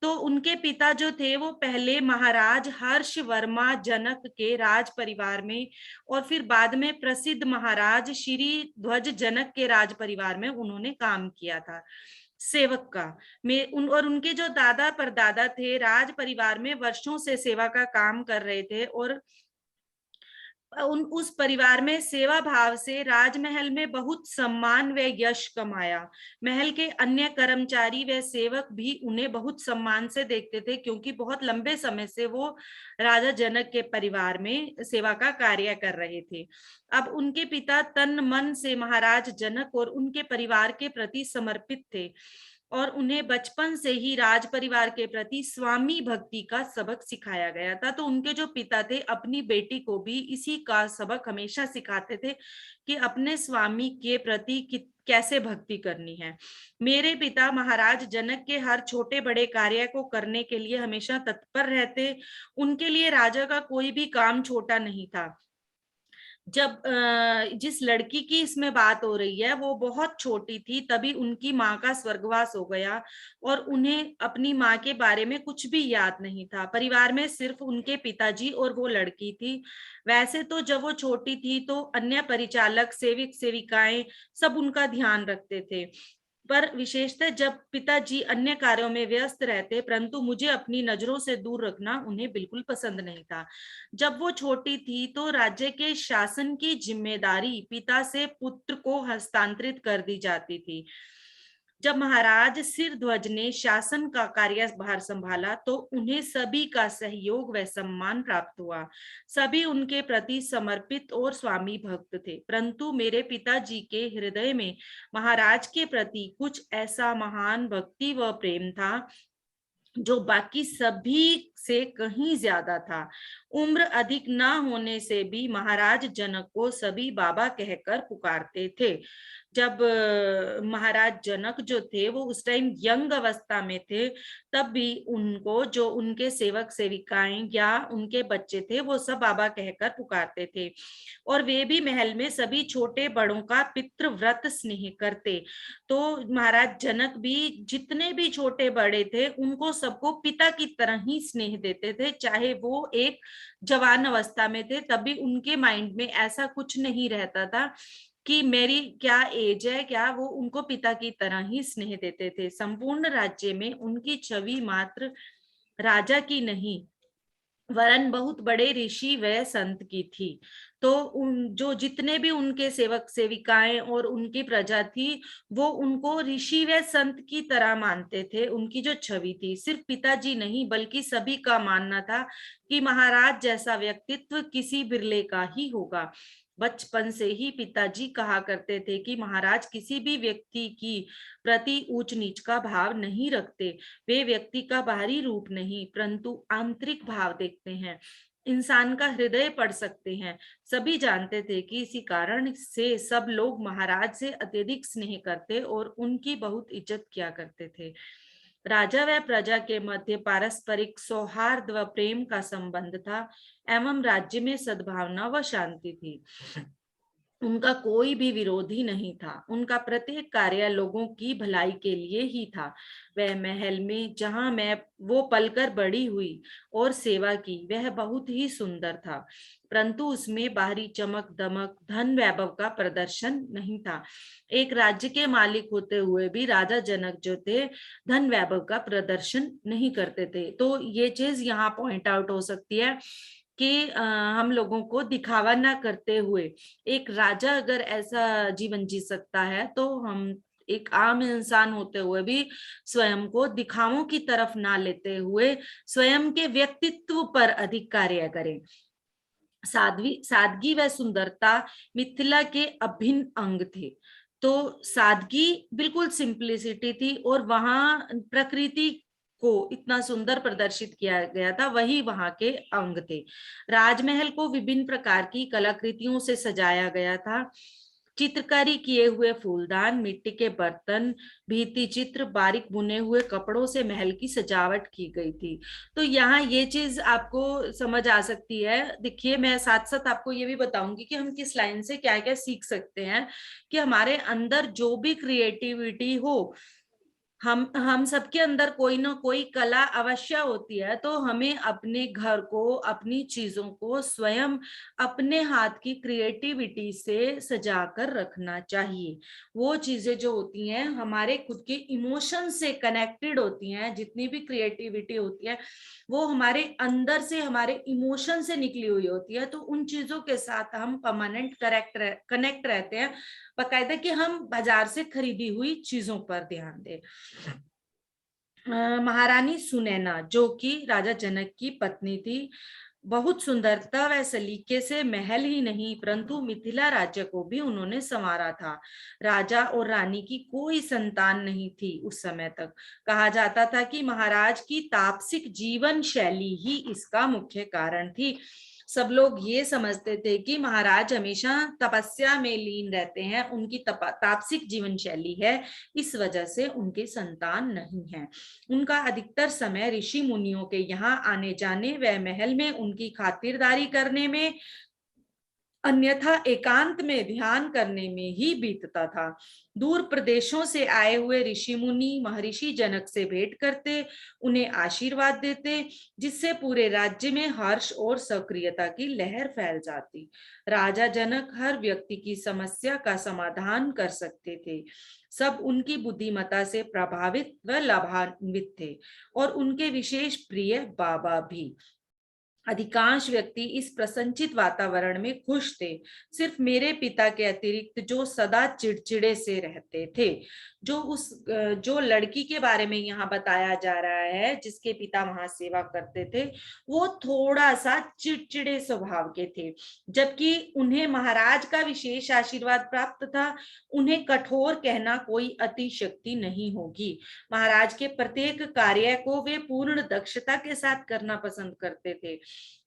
तो उनके पिता जो थे वो पहले महाराज हर्ष वर्मा जनक के राज परिवार में, और फिर बाद में प्रसिद्ध महाराज श्री ध्वज जनक के राज परिवार में उन्होंने काम किया था सेवक का। और उनके जो दादा परदादा थे राज परिवार में वर्षों से सेवा का काम कर रहे थे, और उस परिवार में सेवा भाव से राजमहल में बहुत सम्मान व यश कमाया। महल के अन्य कर्मचारी व सेवक भी उन्हें बहुत सम्मान से देखते थे, क्योंकि बहुत लंबे समय से वो राजा जनक के परिवार में सेवा का कार्य कर रहे थे। अब उनके पिता तन मन से महाराज जनक और उनके परिवार के प्रति समर्पित थे, और उन्हें बचपन से ही राज परिवार के प्रति स्वामी भक्ति का सबक सिखाया गया था। तो उनके जो पिता थे अपनी बेटी को भी इसी का सबक हमेशा सिखाते थे कि अपने स्वामी के प्रति कैसे भक्ति करनी है। मेरे पिता महाराज जनक के हर छोटे बड़े कार्य को करने के लिए हमेशा तत्पर रहते। उनके लिए राजा का कोई भी काम छोटा नहीं था। जब जिस लड़की की इसमें बात हो रही है वो बहुत छोटी थी, तभी उनकी माँ का स्वर्गवास हो गया, और उन्हें अपनी माँ के बारे में कुछ भी याद नहीं था। परिवार में सिर्फ उनके पिताजी और वो लड़की थी। वैसे तो जब वो छोटी थी तो अन्य परिचालक सेविक सेविकाएं सब उनका ध्यान रखते थे, पर विशेषतः जब पिताजी अन्य कार्यों में व्यस्त रहते, परंतु मुझे अपनी नजरों से दूर रखना उन्हें बिल्कुल पसंद नहीं था। जब वो छोटी थी तो राज्य के शासन की जिम्मेदारी पिता से पुत्र को हस्तांतरित कर दी जाती थी। जब महाराज सिरध्वज ने शासन का कार्यभार संभाला तो उन्हें सभी का सहयोग व सम्मान प्राप्त हुआ। सभी उनके प्रति समर्पित और स्वामी भक्त थे, परंतु मेरे पिताजी के हृदय में महाराज के प्रति कुछ ऐसा महान भक्ति व प्रेम था जो बाकी सभी से कहीं ज्यादा था। उम्र अधिक ना होने से भी महाराज जनक को सभी बाबा कहकर पुकारते थे। जब महाराज जनक जो थे वो उस टाइम यंग अवस्था में थे, तब भी उनको जो उनके सेवक सेविकाएं या उनके बच्चे थे वो सब बाबा कहकर पुकारते थे, और वे भी महल में सभी छोटे बड़ों का पितृव्रत स्नेह करते। तो महाराज जनक भी जितने भी छोटे बड़े थे उनको सबको पिता की तरह ही स्नेह देते थे, चाहे वो एक जवान अवस्था में थे, तभी उनके माइंड में ऐसा कुछ नहीं रहता था कि मेरी क्या एज है, क्या, वो उनको पिता की तरह ही स्नेह देते थे। संपूर्ण राज्य में उनकी छवि मात्र राजा की नहीं वरन बहुत बड़े ऋषि व संत की थी। तो जो जितने भी उनके सेवक सेविकाएं और उनकी प्रजा थी वो उनको ऋषि व संत की तरह मानते थे। उनकी जो छवि थी, सिर्फ पिताजी नहीं बल्कि सभी का मानना था कि महाराज जैसा व्यक्तित्व किसी बिरले का ही होगा। बचपन से ही पिताजी कहा करते थे कि महाराज किसी भी व्यक्ति की प्रति ऊंच नीच का भाव नहीं रखते। वे व्यक्ति का बाहरी रूप नहीं परंतु आंतरिक भाव देखते हैं, इंसान का हृदय पढ़ सकते हैं। सभी जानते थे कि इसी कारण से सब लोग महाराज से अत्यधिक स्नेह करते और उनकी बहुत इज्जत किया करते थे। राजा व प्रजा के मध्य पारस्परिक सौहार्द व प्रेम का संबंध था एवं राज्य में सद्भावना व शांति थी। उनका कोई भी विरोधी नहीं था। उनका प्रत्येक कार्य लोगों की भलाई के लिए ही था। वह महल में जहां मैं वो पलकर बड़ी हुई और सेवा की वह बहुत ही सुंदर था, परंतु उसमें बाहरी चमक दमक धन वैभव का प्रदर्शन नहीं था। एक राज्य के मालिक होते हुए भी राजा जनक जो थे धन वैभव का प्रदर्शन नहीं करते थे। तो ये चीज यहाँ पॉइंट आउट हो सकती है कि हम लोगों को दिखावा ना करते हुए एक राजा अगर ऐसा जीवन जी सकता है, तो हम एक आम इंसान होते हुए भी स्वयं को दिखावों की तरफ ना लेते हुए स्वयं के व्यक्तित्व पर अधिक कार्य करें। सादगी व सुंदरता मिथिला के अभिन्न अंग थे। तो सादगी बिल्कुल सिंप्लिसिटी थी, और वहां प्रकृति को इतना सुंदर प्रदर्शित किया गया था, वही वहां के अंग थे। राजमहल को विभिन्न प्रकार की कलाकृतियों से सजाया गया था। चित्रकारी किए हुए फूलदान, मिट्टी के बर्तन, भित्ति चित्र, बारीक बुने हुए कपड़ों से महल की सजावट की गई थी। तो यहाँ ये चीज आपको समझ आ सकती है। देखिए, मैं साथ साथ आपको ये भी बताऊंगी कि हम किस लाइन से क्या क्या सीख सकते हैं, कि हमारे अंदर जो भी क्रिएटिविटी हो, हम सबके अंदर कोई ना कोई कला अवश्य होती है। तो हमें अपने घर को, अपनी चीजों को स्वयं अपने हाथ की क्रिएटिविटी से सजा कर रखना चाहिए। वो चीजें जो होती हैं हमारे खुद के इमोशन से कनेक्टेड होती हैं, जितनी भी क्रिएटिविटी होती है वो हमारे अंदर से, हमारे इमोशन से निकली हुई होती है। तो उन चीजों के साथ हम परमानेंट कनेक्ट रहते हैं, बाकायदा कि हम बाजार से खरीदी हुई चीजों पर ध्यान दें। महारानी सुनैना, जो कि राजा जनक की पत्नी थी, बहुत सुंदरता व सलीके से महल ही नहीं परंतु मिथिला राज्य को भी उन्होंने संवारा था। राजा और रानी की कोई संतान नहीं थी उस समय तक। कहा जाता था कि महाराज की तापसिक जीवन शैली ही इसका मुख्य कारण थी। सब लोग ये समझते थे कि महाराज हमेशा तपस्या में लीन रहते हैं, उनकी तापसिक जीवन शैली है, इस वजह से उनके संतान नहीं है। उनका अधिकतर समय ऋषि मुनियों के यहाँ आने जाने व महल में उनकी खातिरदारी करने में, अन्यथा एकांत में ध्यान करने में ही बीतता था। दूर प्रदेशों से आए हुए ऋषि मुनि महर्षि जनक से भेंट करते, उन्हें आशीर्वाद देते, जिससे पूरे राज्य में हर्ष और सक्रियता की लहर फैल जाती। राजा जनक हर व्यक्ति की समस्या का समाधान कर सकते थे। सब उनकी बुद्धिमत्ता से प्रभावित व लाभान्वित थे, और उनके विशेष प्रिय बाबा भी। अधिकांश व्यक्ति इस प्रसन्नचित वातावरण में खुश थे, सिर्फ मेरे पिता के अतिरिक्त, जो सदा चिड़चिड़े से रहते थे। जो लड़की के बारे में यहाँ बताया जा रहा है, जिसके पिता वहां सेवा करते थे, वो थोड़ा सा चिड़चिड़े स्वभाव के थे, जबकि उन्हें महाराज का विशेष आशीर्वाद प्राप्त था। उन्हें कठोर कहना कोई अतिशक्ति नहीं होगी। महाराज के प्रत्येक कार्य को वे पूर्ण दक्षता के साथ करना पसंद करते थे।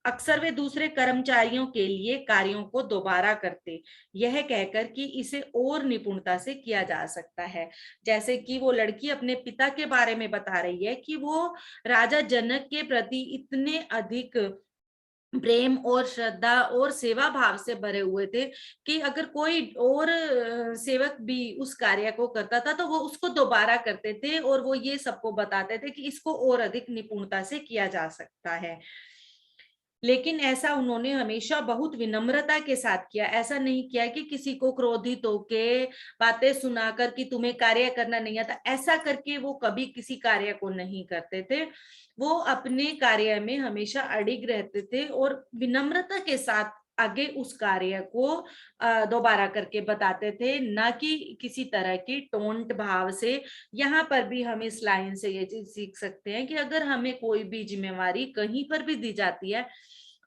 अक्सर वे दूसरे कर्मचारियों के लिए कार्यों को दोबारा करते, यह कहकर कि इसे और निपुणता से किया जा सकता है। जैसे कि वो लड़की अपने पिता के बारे में बता रही है कि वो राजा जनक के प्रति इतने अधिक प्रेम और श्रद्धा और सेवा भाव से भरे हुए थे कि अगर कोई और सेवक भी उस कार्य को करता था तो वो उसको दोबारा करते थे, और वो ये सबको बताते थे कि इसको और अधिक निपुणता से किया जा सकता है। लेकिन ऐसा उन्होंने हमेशा बहुत विनम्रता के साथ किया। ऐसा नहीं किया कि किसी को क्रोधित होके बातें सुनाकर कि तुम्हें कार्य करना नहीं आता, ऐसा करके वो कभी किसी कार्य को नहीं करते थे। वो अपने कार्य में हमेशा अडिग रहते थे और विनम्रता के साथ आगे उस कार्य को दोबारा करके बताते थे, ना कि किसी तरह की टोंट भाव से। यहाँ पर भी हम इस लाइन से ये चीज सीख सकते हैं कि अगर हमें कोई भी जिम्मेवारी कहीं पर भी दी जाती है,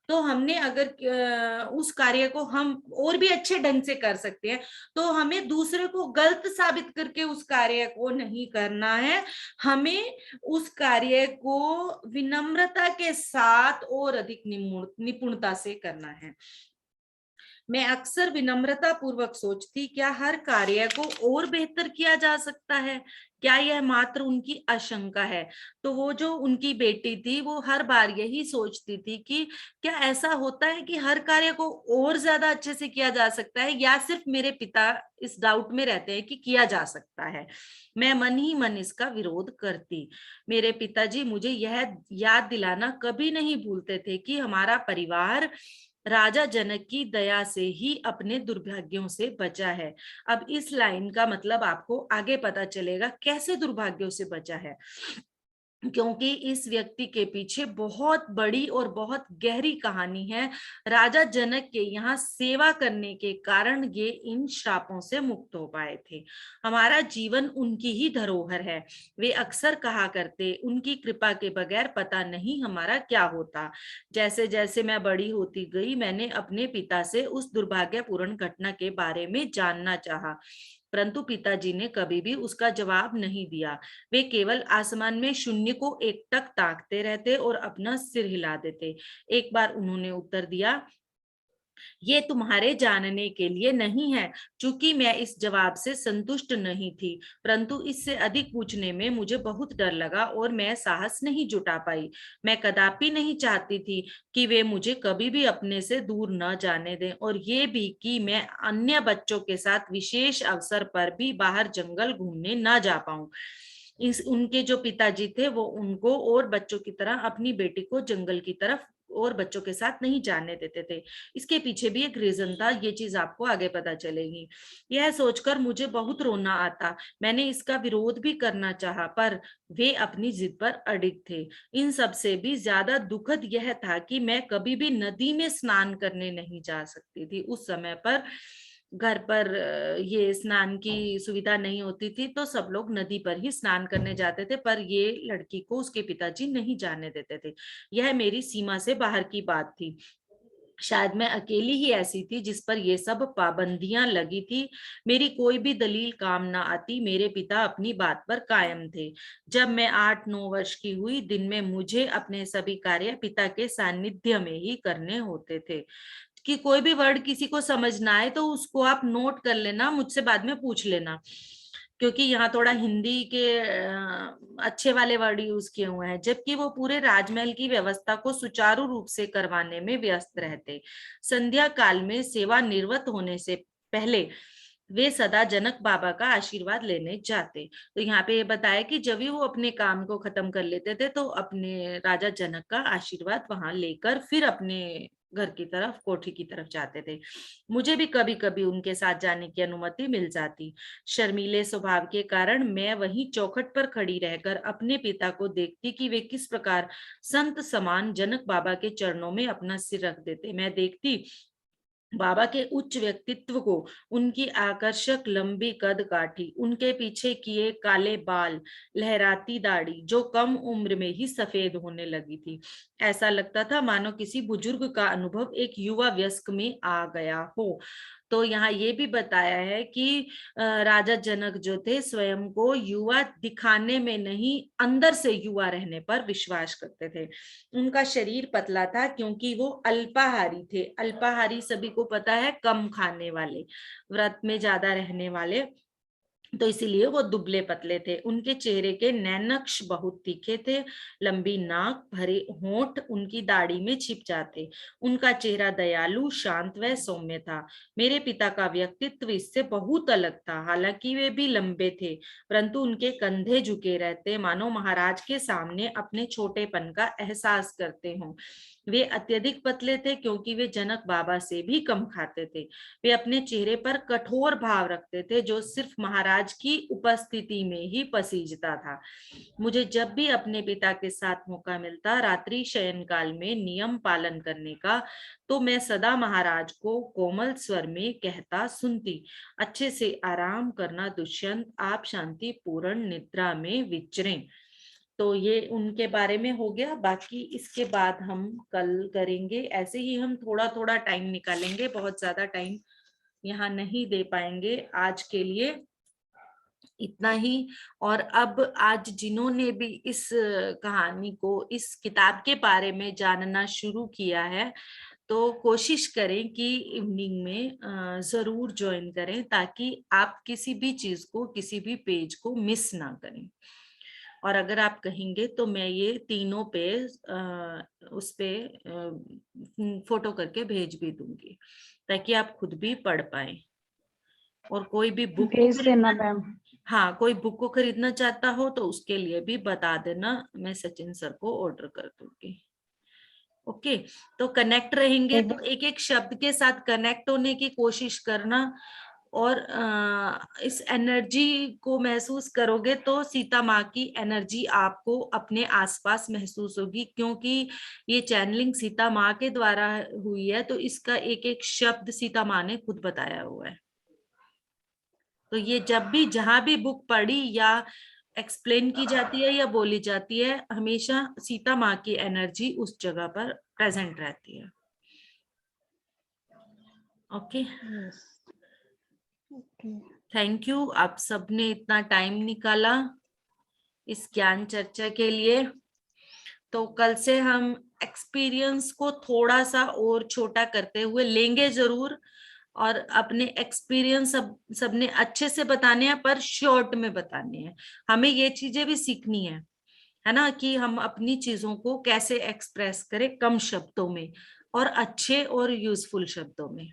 तो हमने अगर उस कार्य को हम और भी अच्छे ढंग से कर सकते हैं, तो हमें दूसरे को गलत साबित करके उस कार्य को नहीं करना है। हमें उस कार्य को विनम्रता के साथ और अधिक निपुणता से करना है। मैं अक्सर विनम्रता पूर्वक सोचती, क्या हर कार्य को और बेहतर किया जा सकता है? क्या यह मात्र उनकी आशंका है? तो वो जो उनकी बेटी थी, वो हर बार यही सोचती थी कि क्या ऐसा होता है कि हर कार्य को और ज्यादा अच्छे से किया जा सकता है, या सिर्फ मेरे पिता इस डाउट में रहते हैं कि किया जा सकता है। मैं मन ही मन इसका विरोध करती। मेरे पिताजी मुझे यह याद दिलाना कभी नहीं भूलते थे कि हमारा परिवार राजा जनक की दया से ही अपने दुर्भाग्यों से बचा है। अब इस लाइन का मतलब आपको आगे पता चलेगा कैसे दुर्भाग्यों से बचा है। क्योंकि इस व्यक्ति के पीछे बहुत बड़ी और बहुत गहरी कहानी है। राजा जनक के यहाँ सेवा करने के कारण ये इन श्रापों से मुक्त हो पाए थे। हमारा जीवन उनकी ही धरोहर है। वे अक्सर कहा करते, उनकी कृपा के बगैर पता नहीं हमारा क्या होता। जैसे जैसे मैं बड़ी होती गई, मैंने अपने पिता से उस दुर्भाग्यपूर्ण घटना के बारे में जानना चाहा, परंतु पिताजी ने कभी भी उसका जवाब नहीं दिया। वे केवल आसमान में शून्य को एकटक ताकते रहते और अपना सिर हिला देते। एक बार उन्होंने उत्तर दिया, ये तुम्हारे जानने के लिए नहीं है। चूंकि मैं इस जवाब से संतुष्ट नहीं थी, परंतु इससे अधिक पूछने में मुझे बहुत डर लगा और मैं साहस नहीं जुटा पाई। मैं कदापि नहीं चाहती थी कि वे मुझे कभी भी अपने से दूर न जाने दें, और ये भी कि मैं अन्य बच्चों के साथ विशेष अवसर पर भी बाहर जंगल घूमने न जा पाऊं। उनके जो पिताजी थे वो उनको और बच्चों की तरह अपनी बेटी को जंगल की तरफ और बच्चों के साथ नहीं जाने देते थे। इसके पीछे भी एक रीजन था, ये चीज आपको आगे पता चलेगी। यह सोचकर मुझे बहुत रोना आता। मैंने इसका विरोध भी करना चाहा, पर वे अपनी जिद पर अडिग थे। इन सब से भी ज्यादा दुखद यह था कि मैं कभी भी नदी में स्नान करने नहीं जा सकती थी। उस समय पर घर पर ये स्नान की सुविधा नहीं होती थी, तो सब लोग नदी पर ही स्नान करने जाते थे, पर ये लड़की को उसके पिताजी नहीं जाने देते थे। यह मेरी सीमा से बाहर की बात थी। शायद मैं अकेली ही ऐसी थी जिस पर ये सब पाबंदियां लगी थी। मेरी कोई भी दलील काम ना आती, मेरे पिता अपनी बात पर कायम थे। जब मैं 8-9 वर्ष की हुई, दिन में मुझे अपने सभी कार्य पिता के सानिध्य में ही करने होते थे। कि कोई भी वर्ड किसी को समझ ना आए तो उसको आप नोट कर लेना, मुझसे बाद में पूछ लेना, क्योंकि यहाँ थोड़ा हिंदी के अच्छे वाले वर्ड यूज किए हुए हैं, जबकि वो पूरे राजमहल की व्यवस्था को सुचारू रूप से करवाने में व्यस्त रहते। संध्या काल में सेवा निवृत्त होने से पहले वे सदा जनक बाबा का आशीर्वाद लेने जाते। तो यहाँ पे ये बताया कि जब भी वो अपने काम को खत्म कर लेते थे तो अपने राजा जनक का आशीर्वाद वहां लेकर फिर अपने घर की तरफ, कोठी की तरफ जाते थे। मुझे भी कभी कभी उनके साथ जाने की अनुमति मिल जाती। शर्मीले स्वभाव के कारण मैं वहीं चौखट पर खड़ी रहकर अपने पिता को देखती कि वे किस प्रकार संत समान जनक बाबा के चरणों में अपना सिर रख देते। मैं देखती बाबा के उच्च व्यक्तित्व को, उनकी आकर्षक लंबी कद काठी, उनके पीछे किए काले बाल, लहराती दाढ़ी जो कम उम्र में ही सफेद होने लगी थी। ऐसा लगता था मानो किसी बुजुर्ग का अनुभव एक युवा वयस्क में आ गया हो। तो यहाँ ये भी बताया है कि राजा जनक जो थे स्वयं को युवा दिखाने में नहीं, अंदर से युवा रहने पर विश्वास करते थे। उनका शरीर पतला था क्योंकि वो अल्पाहारी थे। अल्पाहारी सभी को पता है, कम खाने वाले, व्रत में ज्यादा रहने वाले, तो इसीलिए वो दुबले पतले थे। उनके चेहरे के नैनक्श बहुत तीखे थे, लंबी नाक, भरे होंठ उनकी दाढ़ी में छिप जाते। उनका चेहरा दयालु, शांत व सौम्य था। मेरे पिता का व्यक्तित्व इससे बहुत अलग था। हालांकि वे भी लंबे थे, परंतु उनके कंधे झुके रहते, मानो महाराज के सामने अपने छोटेपन का एहसास करते हों। वे अत्यधिक पतले थे क्योंकि वे जनक बाबा से भी कम खाते थे। वे अपने चेहरे पर कठोर भाव रखते थे जो सिर्फ महाराज की उपस्थिति में ही पसीजता था। मुझे जब भी अपने पिता के साथ मौका मिलता रात्रि शयन काल में नियम पालन करने का, तो मैं सदा महाराज को कोमल स्वर में कहता सुनती, अच्छे से आराम करना दुष्यंत, आप शांति पूर्ण निद्रा में विचरें। तो ये उनके बारे में हो गया। बाकी इसके बाद हम कल करेंगे। ऐसे ही हम थोड़ा थोड़ा टाइम निकालेंगे, बहुत ज्यादा टाइम यहाँ नहीं दे पाएंगे। आज के लिए इतना ही। और अब आज जिन्होंने भी इस कहानी को, इस किताब के बारे में जानना शुरू किया है, तो कोशिश करें कि इवनिंग में जरूर ज्वाइन करें, ताकि आप किसी भी चीज को, किसी भी पेज को मिस ना करें। और अगर आप कहेंगे तो मैं ये तीनों पे उस पे फोटो करके भेज भी दूंगी, ताकि आप खुद भी पढ़ पाए। और कोई भी बुक भेज देना मैम। हाँ, कोई बुक को खरीदना चाहता हो तो उसके लिए भी बता देना, मैं सचिन सर को ऑर्डर कर दूंगी। ओके, तो कनेक्ट रहेंगे तो एक एक शब्द के साथ कनेक्ट होने की कोशिश करना। और इस एनर्जी को महसूस करोगे तो सीता माँ की एनर्जी आपको अपने आसपास महसूस होगी, क्योंकि ये चैनलिंग सीता माँ के द्वारा हुई है, तो इसका एक एक शब्द सीता माँ ने खुद बताया हुआ है। तो ये जब भी जहां भी बुक पढ़ी या एक्सप्लेन की जाती है या बोली जाती है, हमेशा सीता माँ की एनर्जी उस जगह पर प्रेजेंट रहती है। ओके, थैंक यू, आप सबने इतना टाइम निकाला इस ज्ञान चर्चा के लिए। तो कल से हम एक्सपीरियंस को थोड़ा सा और छोटा करते हुए लेंगे जरूर, और अपने एक्सपीरियंस सबने अच्छे से बताने हैं, पर शॉर्ट में बताने हैं। हमें ये चीजें भी सीखनी है ना, कि हम अपनी चीजों को कैसे एक्सप्रेस करें कम शब्दों में और अच्छे और यूजफुल शब्दों में।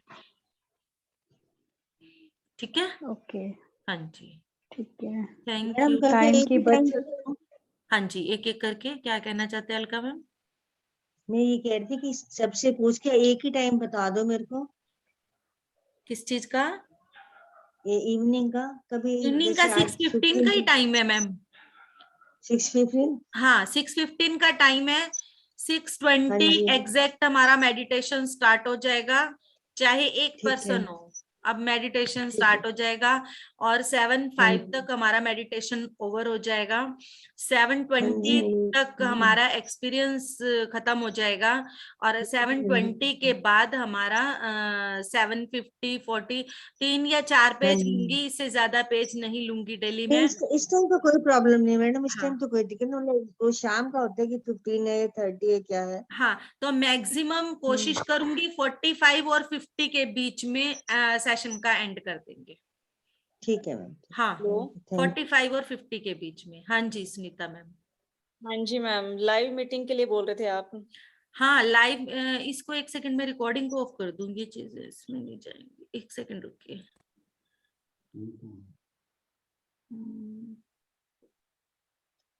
ठीक है? ओके, हाँ जी, ठीक है। Thank madam you. कल से टाइम एक की ही टाइम बचत। हाँ जी, एक एक करके क्या कहना चाहते हैं अलका मैम? मैं ये कह रही थी कि सबसे पूछ के एक ही टाइम बता दो मेरे को। किस चीज का? ये इवनिंग का, कभी इवनिंग का जैसे आज 6:15 का ही टाइम है मैम। 6:15। हाँ, 6:15 का टाइम है। हाँ 6:20 जी एग्जैक्ट हमारा मेडिटेशन स्टार्ट हो जाएगा, चाहे एक ठीक है पर्सन हो। अब मेडिटेशन ठीक है। स्टार्ट हो जाएगा और हाँ 7:05 जी तक हमारा मेडिटेशन ओवर हो जाएगा। हाँ 7:20 जी तक हमारा एक्सपीरियंस खत्म हो जाएगा, और 7:20 के बाद हमारा 7:50 40 3 या 4 हाँ पेज जी। लूंगी, इससे ज्यादा पेज नहीं लूंगी डेली नहीं, में। इस टाइम तो कोई प्रॉब्लम नहीं मैडम, इस हाँ टाइम तो कोई दिक्कत नहीं। मतलब वो शाम का होता है कि 15 है 30 है क्या है। हाँ, तो मैक्सिमम कोशिश करूंगी 45 और 50 के बीच में सेशन का एंड कर देंगे। ठीक है मैम। हाँ, हेलो। थैंक 45 और 50 के बीच में। हाँ जी सुनीता मैम। हाँ जी मैम, लाइव मीटिंग के लिए बोल रहे थे आप? हाँ लाइव, इसको एक सेकंड में रिकॉर्डिंग को ऑफ कर दूंगी, चीजें इसमें नहीं जाएंगी। एक सेकंड रुकिए।